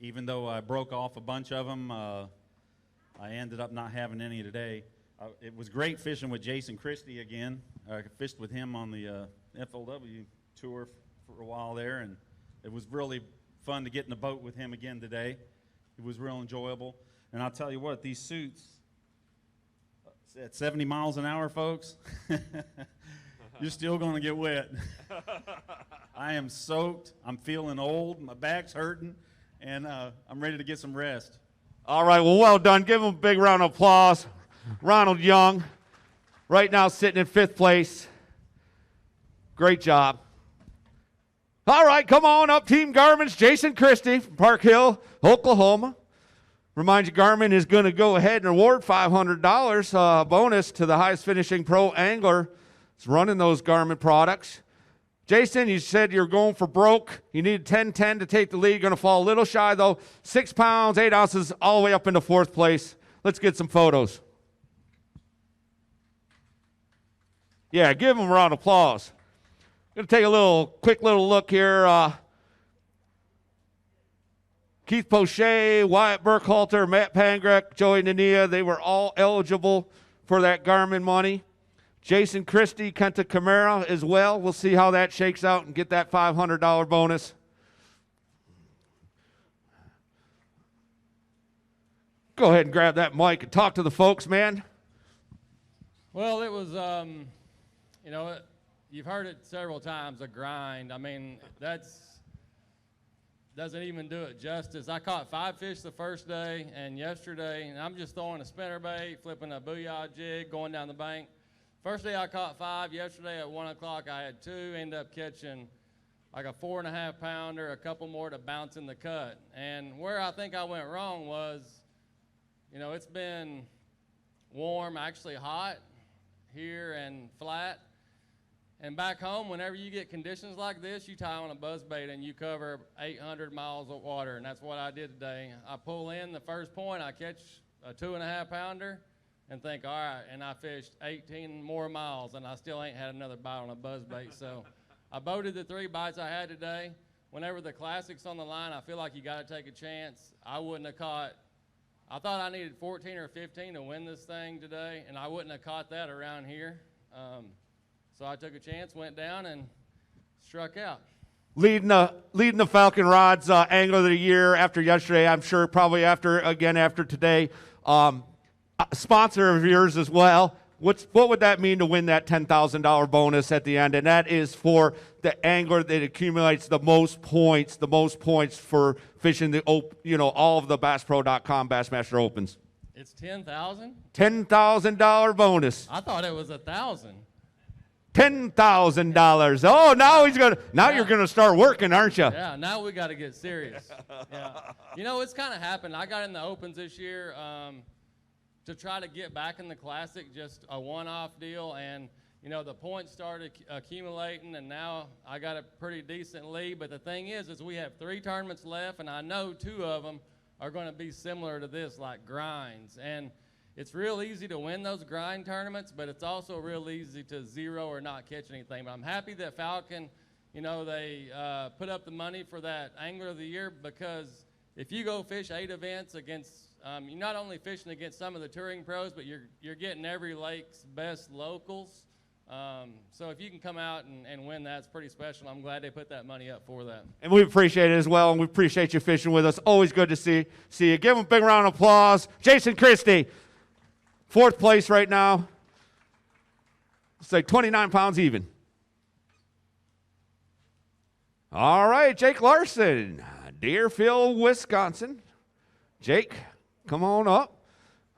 Even though I broke off a bunch of them, I ended up not having any today. It was great fishing with Jason Christie again. I fished with him on the FLW tour for a while there, and it was really fun to get in the boat with him again today. It was real enjoyable. And I'll tell you what, these suits, at 70 miles an hour, folks, you're still going to get wet. I am soaked. I'm feeling old. My back's hurting, and I'm ready to get some rest. All right, well done. Give him a big round of applause. Ronald Young, right now sitting in 5th place. Great job. All right, come on up, Team Garmin's Jason Christie from Park Hill, Oklahoma. Remind you, Garmin is going to go ahead and award $500 bonus to the highest finishing pro angler that's running those Garmin products. Jason, you said you're going for broke. You need 10-10 to take the lead. Going to fall a little shy, though. 6 pounds, 8 ounces, all the way up into 4th place. Let's get some photos. Yeah, give him a round of applause. Going to take a quick little look here. Keith Poche, Wyatt Burkhalter, Matt Pangrac, Joey Nania, they were all eligible for that Garmin money. Jason Christie, Kenta Kimura as well. We'll see how that shakes out and get that $500 bonus. Go ahead and grab that mic and talk to the folks, man. Well, it was, you know, you've heard it several times, a grind. I mean, doesn't even do it justice. I caught 5 fish the first day and yesterday, and I'm just throwing a spinnerbait, flipping a booyah jig, going down the bank. First day I caught 5. Yesterday at 1 o'clock I had 2. Ended up catching like a 4.5 pounder, a couple more to bounce in the cut. And where I think I went wrong was, you know, it's been warm, actually hot here and flat. And back home, whenever you get conditions like this, you tie on a buzzbait and you cover 800 miles of water, and that's what I did today. I pull in the first point, I catch a 2.5 pounder and think, all right, and I fished 18 more miles, and I still ain't had another bite on a buzzbait. So I boated the 3 bites I had today. Whenever the Classic's on the line, I feel like you got to take a chance. I wouldn't have caught, I thought I needed 14 or 15 to win this thing today, and I wouldn't have caught that around here. So I took a chance, went down, and struck out. Leading the Falcon Rods Angler of the Year after yesterday, I'm sure probably after today. Sponsor of yours as well. What would that mean to win that $10,000 bonus at the end? And that is for the angler that accumulates the most points for fishing the all of the BassPro.com Bassmaster Opens. It's $10,000? $10,000 bonus. I thought it was $1,000. $10,000. Oh, now you're gonna start working, aren't you? Yeah, now we got to get serious. Yeah, you know, it's kind of happened. I got in the Opens this year to try to get back in the Classic, just a one-off deal, and you know the points started accumulating, and now I got a pretty decent lead. But the thing is we have 3 tournaments left, and I know 2 of them are going to be similar to this, like grinds. And it's real easy to win those grind tournaments, but it's also real easy to zero or not catch anything. But I'm happy that Falcon, you know, they put up the money for that Angler of the Year, because if you go fish 8 events against, you're not only fishing against some of the touring pros, but you're getting every lake's best locals. So if you can come out and win that, it's pretty special. I'm glad they put that money up for that. And we appreciate it as well, and we appreciate you fishing with us. Always good to see you. Give them a big round of applause. Jason Christie. 4th place right now. It's like 29 pounds even. All right, Jake Larson, Deerfield, Wisconsin. Jake, come on up.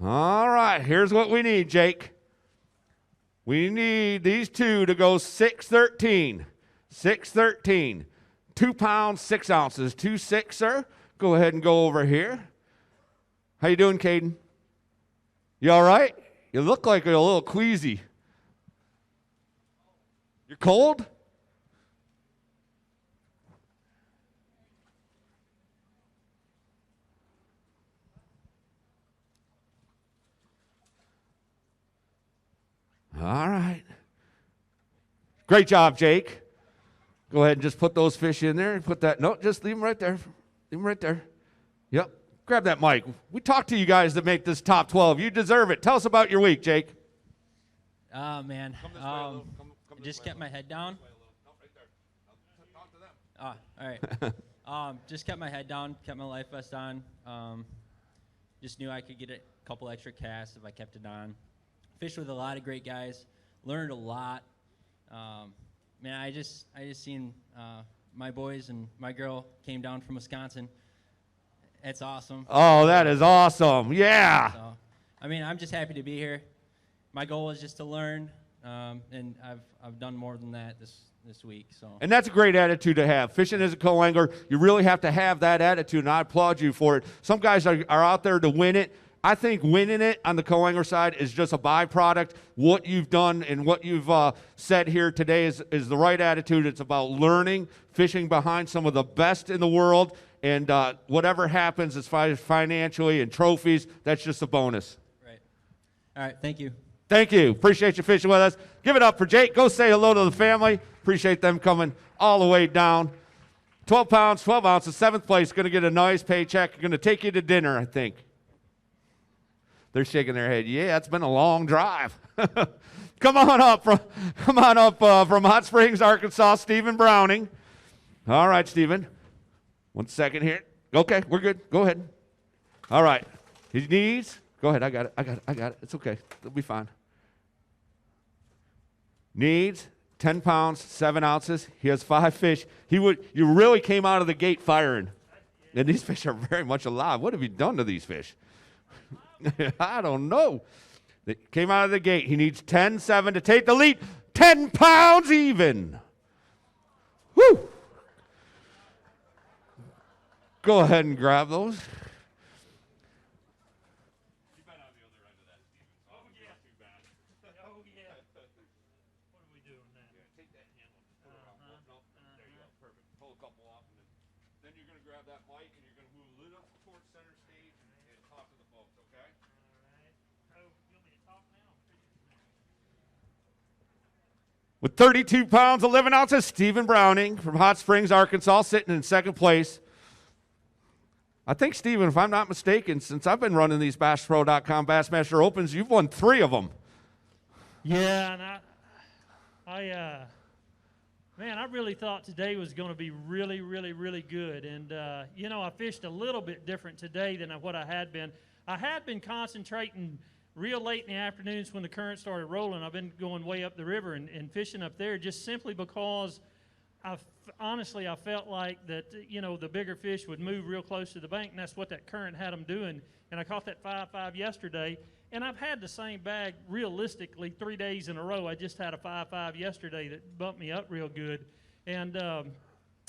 All right, here's what we need, Jake. We need these 2 to go 613. 613. 2 pounds, 6 ounces. 2-6, sir. Go ahead and go over here. How you doing, Kaden? You all right? You look like you're a little queasy. You're cold? All right. Great job, Jake. Go ahead and just put those fish in there. Put that, no, just leave them right there. Leave them right there. Yep. Grab that mic. We talked to you guys to make this top 12. You deserve it. Tell us about your week, Jake. Oh, man. Just kept my head down. All right. Just kept my head down, kept my life vest on. Just knew I could get a couple extra casts if I kept it on. Fished with a lot of great guys. Learned a lot. Man, I just seen my boys and my girl came down from Wisconsin. It's awesome. Oh, that is awesome. Yeah. So, I mean, I'm just happy to be here. My goal is just to learn and I've done more than that this week. So. And that's a great attitude to have. Fishing as a co-angler, you really have to have that attitude, and I applaud you for it. Some guys are out there to win it. I think winning it on the co-angler side is just a byproduct. What you've done and what you've said here today is the right attitude. It's about learning, fishing behind some of the best in the world, and whatever happens as far as financially and trophies, that's just a bonus. Right. All right, thank you. Thank you. Appreciate you fishing with us. Give it up for Jake. Go say hello to the family. Appreciate them coming all the way down. 12 pounds, 12 ounces, 7th place. Going to get a nice paycheck. Going to take you to dinner, I think. They're shaking their head. Yeah, it's been a long drive. Come on up from Hot Springs, Arkansas, Stephen Browning. All right, Stephen. 1 second here. Okay, we're good. Go ahead. All right. His knees. Go ahead. I got it. It's okay. It'll be fine. Needs 10 pounds, 7 ounces. He has 5 fish. You really came out of the gate firing. And these fish are very much alive. What have you done to these fish? I don't know. They came out of the gate. He needs 10-7 to take the lead. 10 pounds even. Woo! Go ahead and grab those. With 32 pounds, 11 ounces, Stephen Browning from Hot Springs, Arkansas, sitting in 2nd place. I think, Stephen, if I'm not mistaken, since I've been running these BassPro.com Bassmaster Opens, you've won 3 of them. Yeah, and I really thought today was going to be really, really, really good. And, I fished a little bit different today than what I had been. I had been concentrating real late in the afternoons when the current started rolling. I've been going way up the river and fishing up there just simply because honestly I felt like that, the bigger fish would move real close to the bank, and that's what that current had them doing. And I caught that 5.5 yesterday, and I've had the same bag realistically 3 days in a row. I just had a 5.5 yesterday that bumped me up real good. And,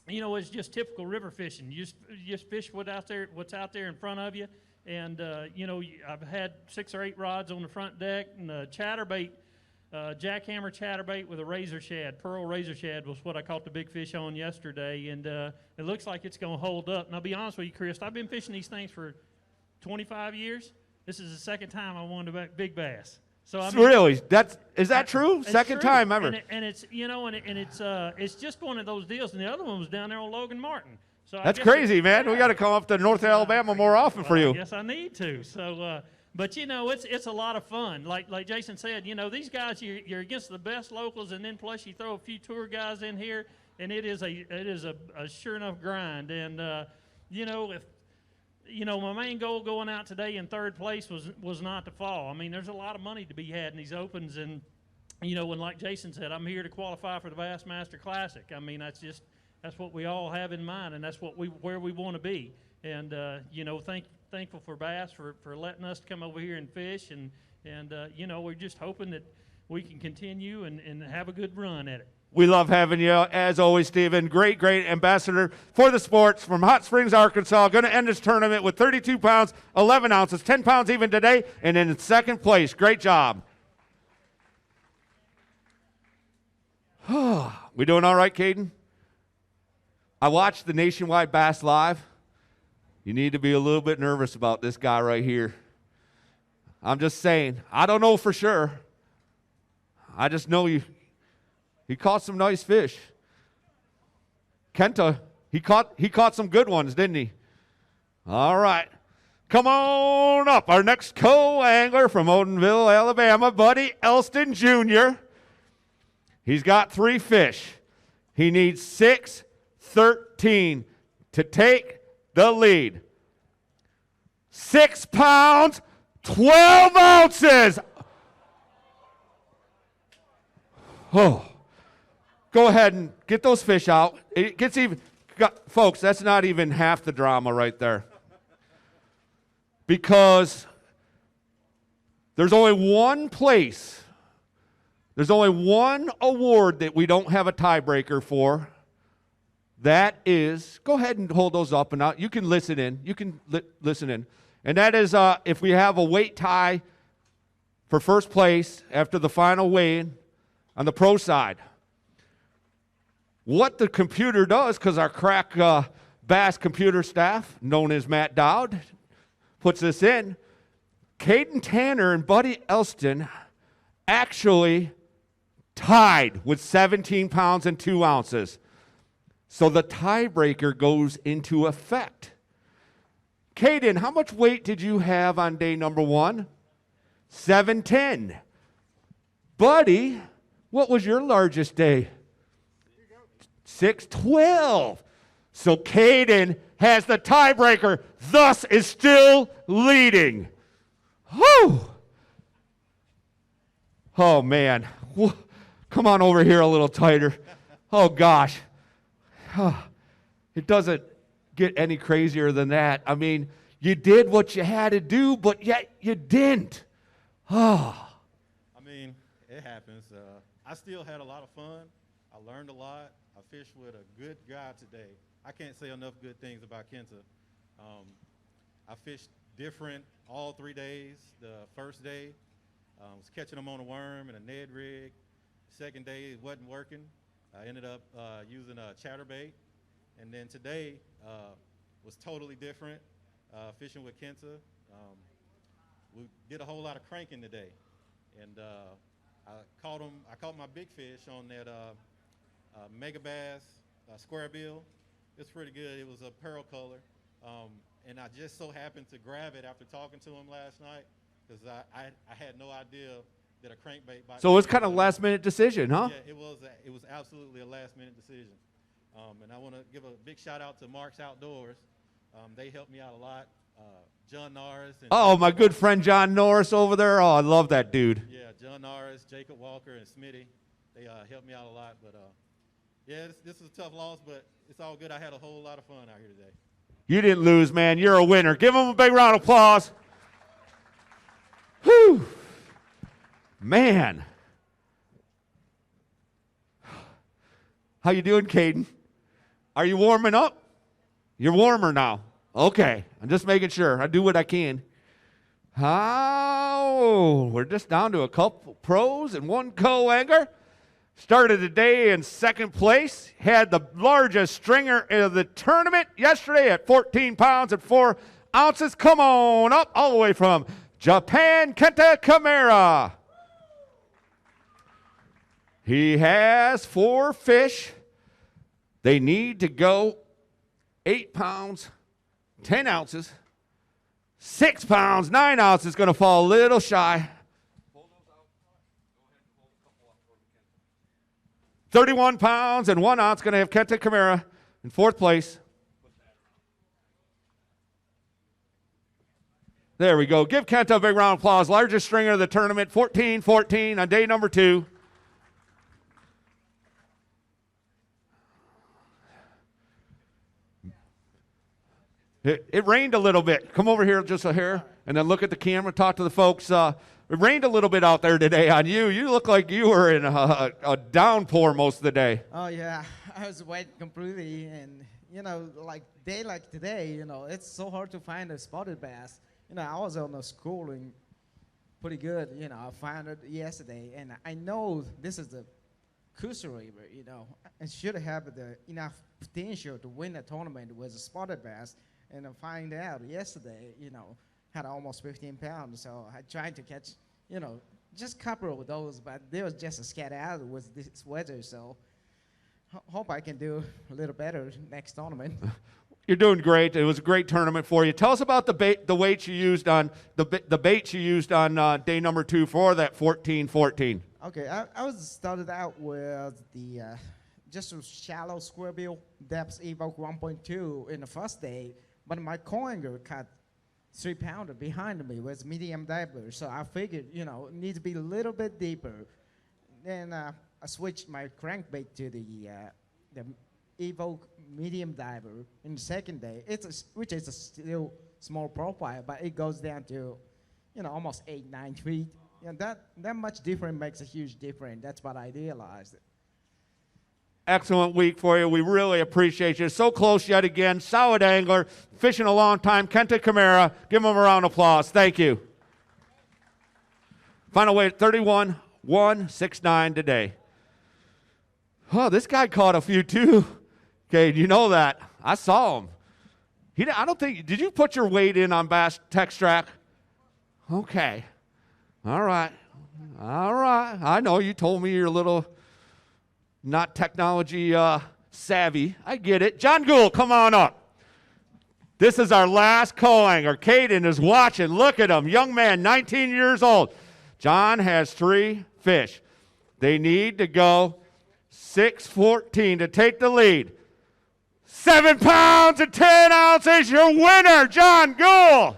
it's just typical river fishing. You just fish what's out there in front of you. And, I've had 6 or 8 rods on the front deck, and a chatterbait, jackhammer chatterbait with a razor shad. Pearl razor shad was what I caught the big fish on yesterday, and it looks like it's going to hold up. And I'll be honest with you, Chris, I've been fishing these things for 25 years. This is the 2nd time I won the big bass. So really, is that true? Second true. time ever. And it's it's just one of those deals. And the other one was down there on Logan Martin. So that's crazy, man. We got to come up to North Alabama more often for you. Yes, I need to. So, but it's a lot of fun. Like Jason said, these guys, you're against the best locals, and then plus you throw a few tour guys in here, and it is a sure enough grind. And my main goal going out today in 3rd place was not to fall. I mean, there's a lot of money to be had in these opens, and when, like Jason said, I'm here to qualify for the Bassmaster Classic. I mean, that's what we all have in mind, and that's where we want to be. And thankful for Bass for letting us come over here and fish, and we're just hoping that we can continue and have a good run at it. We love having you, as always, Stephen. Great ambassador for the sports from Hot Springs, Arkansas. Going to end this tournament with 32 pounds, 11 ounces, 10 pounds even today, and in 2nd place. Great job. We doing all right, Kaden? I watched the Nationwide Bass Live. You need to be a little bit nervous about this guy right here. I'm just saying. I don't know for sure. I just know he caught some nice fish. Kenta, he caught some good ones, didn't he? All right. Come on up. Our next co-angler from Odenville, Alabama, Buddy Elston Jr. He's got 3 fish. He needs 6-13 to take the lead. 6 pounds, 12 ounces. Oh. Go ahead and get those fish out. It gets even, folks, that's not even half the drama right there. Because there's only one place There's only one award that we don't have a tiebreaker for. That is, go ahead and hold those up, and you can listen in. You can listen in. And that is if we have a weight tie for first place after the final weigh-in on the pro side. What the computer does, because our crack B.A.S. computer staff, known as Matt Dowd, puts this in, Kaden Tanner and Buddy Elston actually tied with 17 pounds and 2 ounces. So the tiebreaker goes into effect. Kaden, how much weight did you have on day number 1? 710. Buddy, what was your largest day? 612. So Kaden has the tiebreaker, thus is still leading. Whew. Oh, man. Come on over here a little tighter. Oh, gosh. It doesn't get any crazier than that. I mean, you did what you had to do, but yet you didn't. Oh. I mean, it happens. I still had a lot of fun. I learned a lot. I fished with a good guy today. I can't say enough good things about Kenta. I fished different all 3 days. The first day was catching them on a worm and a Ned rig. Second day it wasn't working. I ended up using a chatterbait. And then today was totally different, fishing with Kenta. We did a whole lot of cranking today. And I caught my big fish on that Mega Bass square bill. It's pretty good. It was a pearl color. And I just so happened to grab it after talking to him last night because I had no idea that a crankbait bite. So it's kind of a last-minute decision, huh? Yeah, it was absolutely a last-minute decision. And I want to give a big shout-out to Mark's Outdoors. They helped me out a lot. John Norris. And oh, my good friend John Norris over there. Oh, I love that dude. Yeah, John Norris, Jacob Walker, and Smitty. They helped me out a lot. But, yeah, this is a tough loss, but it's all good. I had a whole lot of fun out here today. You didn't lose, man. You're a winner. Give him a big round of applause. Whew. Man. How you doing, Kaden? Are you warming up? You're warmer now. Okay. I'm just making sure. I do what I can. Oh, we're just down to a couple pros and one co-angler. Started the day in second place. Had the largest stringer of the tournament yesterday at 14 pounds and 4 ounces. Come on up all the way from Japan, Kenta Kimura. He has 4 fish. They need to go 8 pounds, 10 ounces. 6 pounds, 9 ounces. Going to fall a little shy. 31 pounds and 1 ounce. Going to have Kenta Kimura in 4th place. There we go. Give Kenta a big round of applause. Largest stringer of the tournament, 14-14 on day number 2. It rained a little bit. Come over here just a hair, and then look at the camera, talk to the folks. It rained a little bit out there today on you. You look like you were in a downpour most of the day. Oh, yeah. I was wet completely. And, like day like today, it's so hard to find a spotted bass. I was on the schooling pretty good. I found it yesterday. And I know this is the Coosa River, and should have enough potential to win a tournament with a spotted bass. And I find out yesterday, had almost 15 pounds. So I tried to catch, just a couple of those, but they was just scattered out with this weather. So hope I can do a little better next tournament. You're doing great. It was a great tournament for you. Tell us about the weights you used on the baits you used on day number 2 for that 14-14. Okay, I was started out with the just a shallow square bill depth evoke 1.2 in the first day. But my co-angler caught 3 pounder behind me with medium diver. So I figured, it needs to be a little bit deeper. Then I switched my crankbait to the Evoke medium diver in the second day. Which is a still small profile, but it goes down to, almost 8-9 feet. that much difference makes a huge difference. That's what I realized. Excellent week for you. We really appreciate you. So close yet again. Solid angler, fishing a long time. Kenta Kimura, give him a round of applause. Thank you. Final weight 31-169 today. Oh, this guy caught a few too. Okay, you know that. I saw him. I don't think, did you put your weight in on Bass Text Track? Okay. All right. I know you told me you're a little not technology savvy. I get it. John Gool, come on up. This is our last co-angler. Kaden is watching. Look at him. Young man, 19 years old. John has 3 fish. They need to go 6:14 to take the lead. 7 pounds and 10 ounces, your winner, John Gool.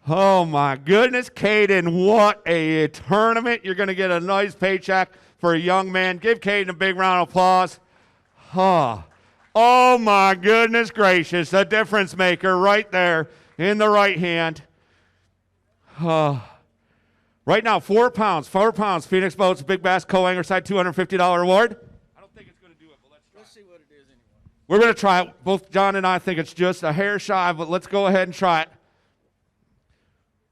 Oh my goodness, Kaden, what a tournament. You're going to get a nice paycheck for a young man. Give Kaden a big round of applause. Oh my goodness gracious, a difference maker right there in the right hand. Right now, 4 pounds, Phoenix Boats, Big Bass Co-Angler Side, $250 award. I don't think it's going to do it, but let's see what it is anyway. We're going to try it. Both John and I think it's just a hair shy, but let's go ahead and try it.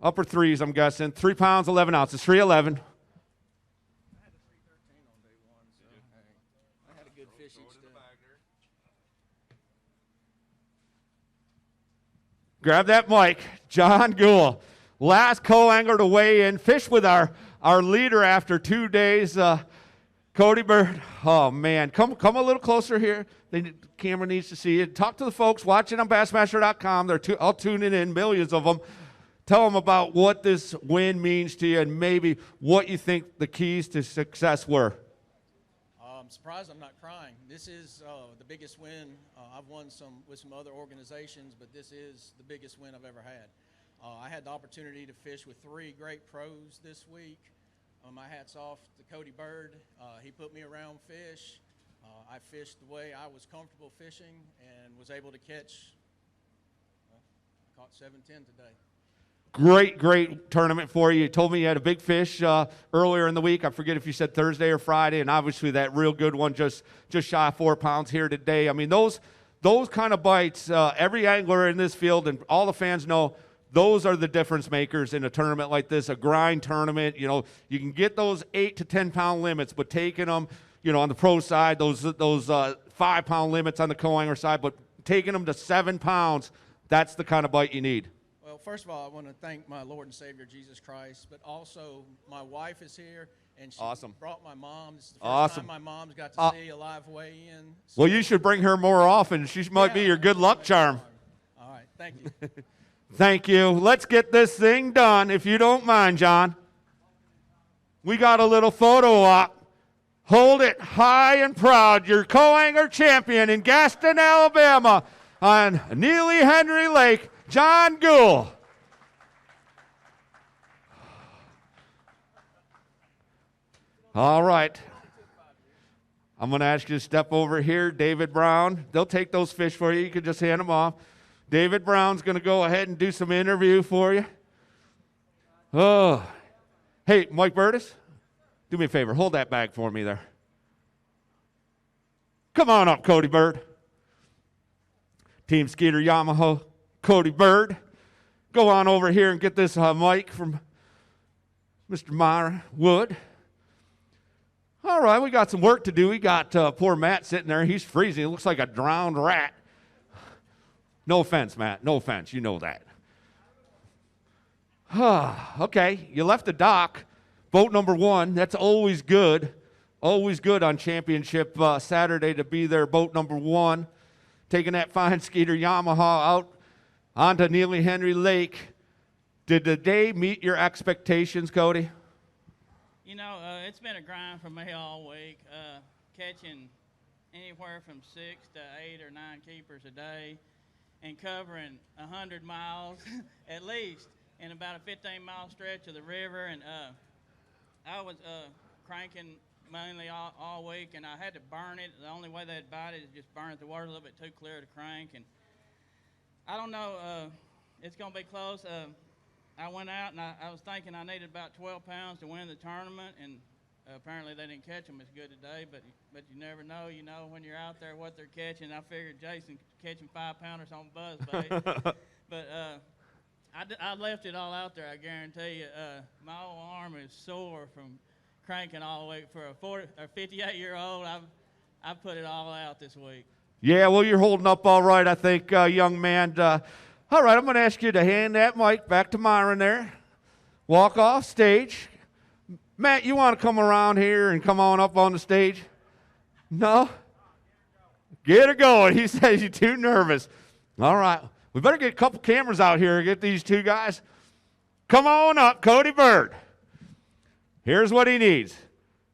Upper threes, I'm guessing. 3 pounds, 11 ounces, 311. Grab that mic. John Gool, last co-angler to weigh in. Fish with our leader after 2 days, Cody Bird. Oh, man. Come a little closer here. The camera needs to see you. Talk to the folks watching on Bassmaster.com. They're all tuning in, millions of them. Tell them about what this win means to you and maybe what you think the keys to success were. I'm surprised I'm not crying. This is the biggest win. I've won with some other organizations, but this is the biggest win I've ever had. I had the opportunity to fish with 3 great pros this week. My hat's off to Cody Bird. He put me around fish. I fished the way I was comfortable fishing and was able to catch. Caught 710 today. Great tournament for you. You told me you had a big fish earlier in the week. I forget if you said Thursday or Friday, and obviously that real good one just shy of 4 pounds here today. I mean, those kind of bites, every angler in this field and all the fans know those are the difference makers in a tournament like this, a grind tournament. You know, you can get those 8 to 10 pound limits, but taking them, you know, on the pro side, those 5 pound limits on the co-angler side, but taking them to 7 pounds, that's the kind of bite you need. Well, first of all, I want to thank my Lord and Savior, Jesus Christ, but also my wife is here, and she brought my mom. This is the first time my mom's got to see a live weigh-in. So well, you should bring her more often. She might be your good luck charm. All right, thank you. Thank you. Let's get this thing done, if you don't mind, John. We got a little photo op. Hold it high and proud. Your co-angler champion in Gadsen, Alabama on Neely Henry Lake, John Gool. All right. I'm going to ask you to step over here. David Brown. They'll take those fish for you. You can just hand them off. David Brown's going to go ahead and do some interview for you. Oh. Hey, Mike Burtis, do me a favor. Hold that bag for me there. Come on up, Cody Bird. Team Skeeter Yamaha, Cody Bird. Go on over here and get this mic from Mr. Myra Wood. All right, we got some work to do. We got poor Matt sitting there. He's freezing. He looks like a drowned rat. No offense, Matt. No offense. You know that. Okay, you left the dock. Boat number 1. That's always good. Always good on championship Saturday to be there. Boat number 1. Taking that fine Skeeter Yamaha out onto Neely Henry Lake. Did the day meet your expectations, Cody? You know, it's been a grind for me all week. Catching anywhere from 6 to 8 or 9 keepers a day and covering 100 miles at least in about a 15-mile stretch of the river. And I was cranking mainly all week, and I had to burn it. The only way they'd bite it is just burn it. The water's a little bit too clear to crank, and I don't know. It's going to be close. I went out, and I was thinking I needed about 12 pounds to win the tournament, and apparently they didn't catch them as good today, but you never know. You know when you're out there what they're catching. I figured Jason catching 5-pounders on buzz bait, but I left it all out there. I guarantee you, my old arm is sore from cranking all the way. For a 58-year-old, I've put it all out this week. Yeah, well, you're holding up all right, I think, young man. All right, I'm going to ask you to hand that mic back to Myron there. Walk off stage. Matt, you want to come around here and come on up on the stage? No? Get her going. He says you're too nervous. All right. We better get a couple cameras out here and get these two guys. Come on up, Cody Bird. Here's what he needs.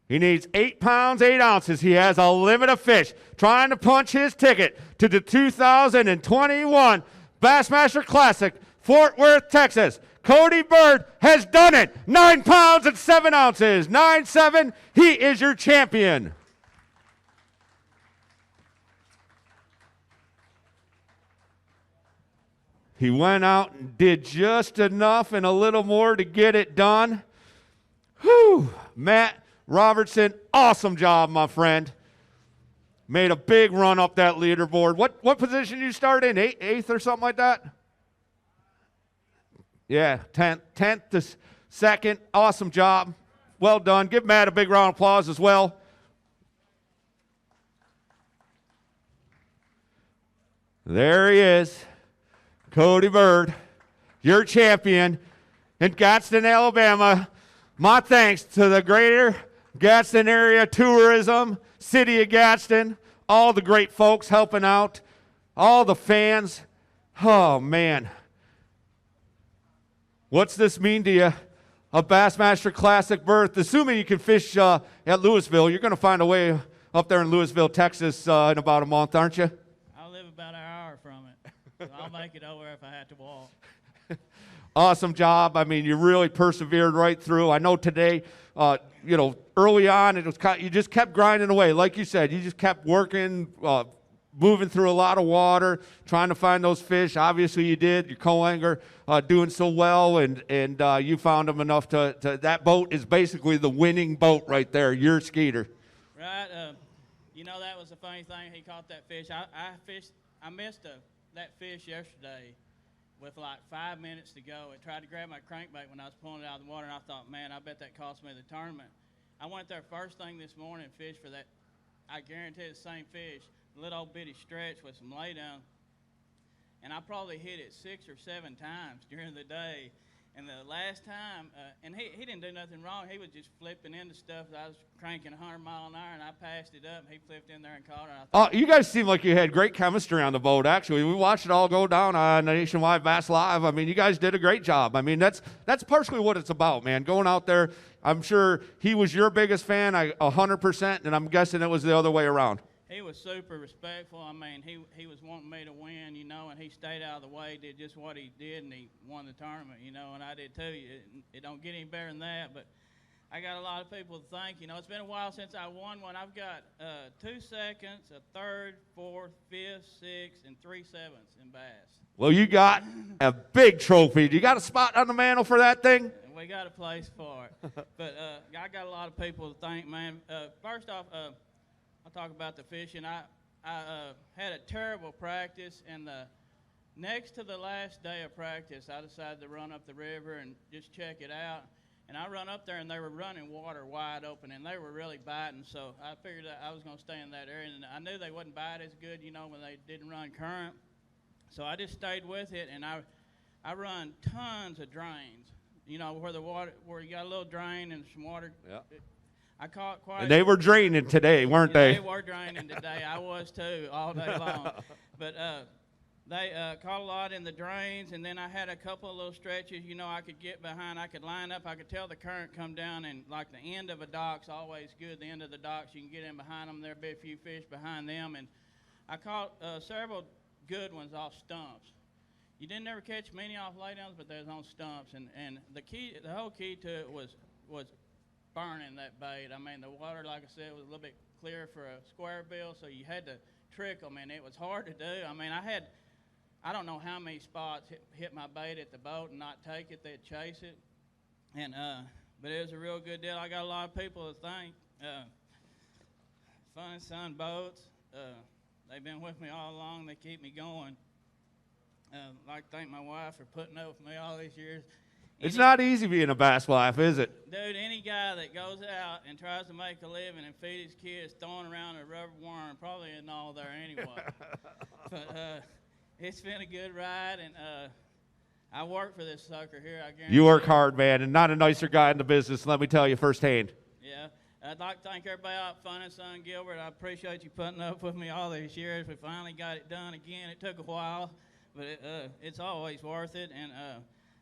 He needs 8 pounds, 8 ounces. He has a limit of fish. Trying to punch his ticket to the 2021 Bassmaster Classic, Fort Worth, Texas. Cody Bird has done it. 9 pounds and 7 ounces. 9-7. He is your champion. He went out and did just enough and a little more to get it done. Whew. Matt Robertson, awesome job, my friend. Made a big run up that leaderboard. What position did you start in? Eighth or something like that? Yeah, 10th to 2nd. Awesome job. Well done. Give Matt a big round of applause as well. There he is. Cody Bird, your champion in Gadsen, Alabama. My thanks to the greater Gadsen area tourism, city of Gadsen, all the great folks helping out, all the fans. Oh, man. What's this mean to you? A Bassmaster Classic berth. Assuming you can fish at Louisville, you're going to find a way up there in Louisville, Texas in about a month, aren't you? I live about an hour from it, so I'll make it over if I had to walk. Awesome job. I mean, you really persevered right through. I know today, early on, you just kept grinding away. Like you said, you just kept working, moving through a lot of water, trying to find those fish. Obviously, you did. Your co-angler doing so well, and you found them enough to. That boat is basically the winning boat right there. Your skeeter. Right. That was the funny thing. He caught that fish. I missed that fish yesterday with like 5 minutes to go. It tried to grab my crankbait when I was pulling it out of the water, and I thought, man, I bet that cost me the tournament. I went there first thing this morning and fished for that. I guarantee it's the same fish, a little old bitty stretch with some laydown. And I probably hit it 6 or 7 times during the day. And the last time, and he didn't do nothing wrong. He was just flipping into stuff. I was cranking 100 mile an hour, and I passed it up. And he flipped in there and caught it. You guys seem like you had great chemistry on the boat, actually. We watched it all go down on Nationwide Bass Live. I mean, you guys did a great job. I mean, that's partially what it's about, man. Going out there, I'm sure he was your biggest fan, 100%, and I'm guessing it was the other way around. He was super respectful. I mean, he was wanting me to win, and he stayed out of the way, did just what he did, and he won the tournament, and I did too. It don't get any better than that, but I got a lot of people to thank. It's been a while since I won one. I've got 2 seconds, a third, fourth, fifth, sixth, and 3 sevenths in bass. Well, you got a big trophy. You got a spot on the mantle for that thing? We got a place for it. But I got a lot of people to thank, man. First off, I'll talk about the fishing. I had a terrible practice, and next to the last day of practice, I decided to run up the river and just check it out. And I run up there, and they were running water wide open, and they were really biting. So I figured that I was going to stay in that area, and I knew they wouldn't bite as good, when they didn't run current. So I just stayed with it, and I run tons of drains. Where you got a little drain and some water. Yeah. I caught quite. And they were draining today, weren't they? They were draining today. I was too, all day long. But they caught a lot in the drains, and then I had a couple of little stretches. I could get behind. I could line up. I could tell the current come down, and like the end of a dock's always good. The end of the docks, you can get in behind them. There'll be a few fish behind them, and I caught several good ones off stumps. You didn't ever catch many off laydowns, but they was on stumps, and the whole key to it was burning that bait. I mean, the water, like I said, was a little bit clear for a square bill, so you had to trick them, and it was hard to do. I mean, I don't know how many spots hit my bait at the boat and not take it. They'd chase it, and but it was a real good deal. I got a lot of people to thank. Fun and Sun Boats, they've been with me all along. They keep me going. I'd like to thank my wife for putting up with me all these years. It's not easy being a bass wife, is it? Dude, any guy that goes out and tries to make a living and feed his kids throwing around a rubber worm probably isn't all there anyway. But it's been a good ride, and I work for this sucker here. I guarantee You work hard, man, and not a nicer guy in the business, let me tell you firsthand. Yeah. I'd like to thank everybody out at Fun and Sun Gilbert. I appreciate you putting up with me all these years. We finally got it done again. It took a while, but it's always worth it. And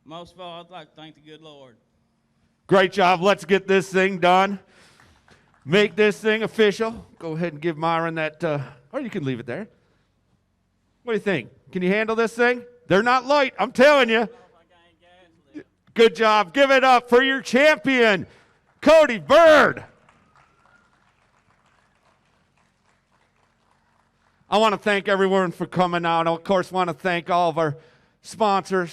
most of all, I'd like to thank the good Lord. Great job. Let's get this thing done. Make this thing official. Go ahead and give Myron that, or you can leave it there. What do you think? Can you handle this thing? They're not light, I'm telling you. Good job. Give it up for your champion, Cody Bird. I want to thank everyone for coming out. I, of course, want to thank all of our sponsors.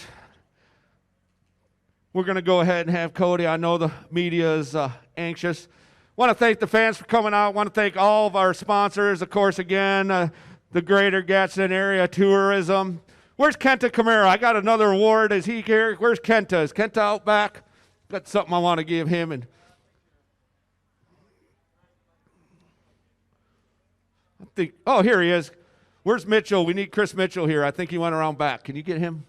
We're going to go ahead and have Cody. I know the media is anxious. Want to thank the fans for coming out. Want to thank all of our sponsors. Of course, again, the Greater Gadsen Area Tourism. Where's Kenta Kimura? I got another award. Is he here? Where's Kenta? Is Kenta out back? Got something I want to give him. And I think, oh, here he is. Where's Mitchell? We need Chris Mitchell here. I think he went around back. Can you get him?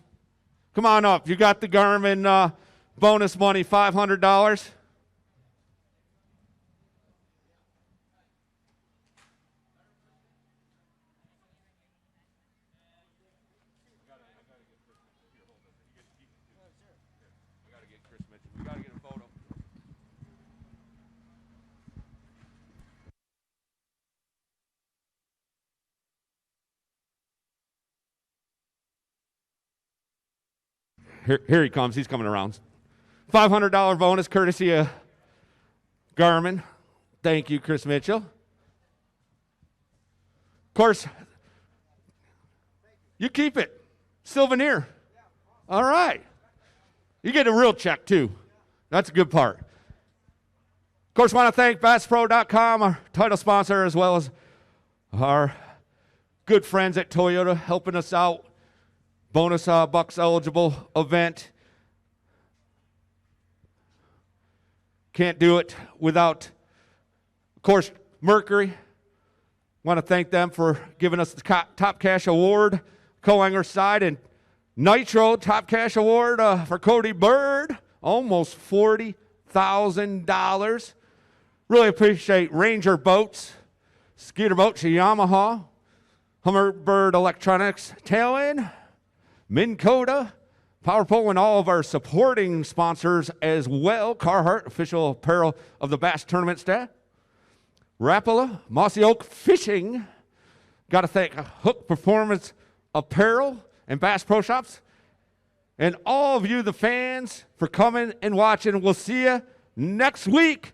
Come on up. You got the Garmin bonus money, $500. Here he comes. He's coming around. $500 bonus courtesy of Garmin. Thank you, Chris Mitchell. Of course, you keep it. Souvenir. All right. You get a real check, too. That's a good part. Of course, want to thank BassPro.com, our title sponsor, as well as our good friends at Toyota helping us out. Bonus bucks eligible event. Can't do it without, of course, Mercury. Want to thank them for giving us the Top Cash Award, co-angler side, and Nitro Top Cash Award for Cody Bird, almost $40,000. Really appreciate Ranger Boats, Skeeter Boats, Yamaha, Humminbird Electronics, Tailwind, Minn Kota, Power Pole, and all of our supporting sponsors as well. Carhartt, official apparel of the Bass Tournament staff. Rapala, Mossy Oak Fishing. Got to thank Hook Performance Apparel and Bass Pro Shops. And all of you, the fans, for coming and watching. We'll see you next week.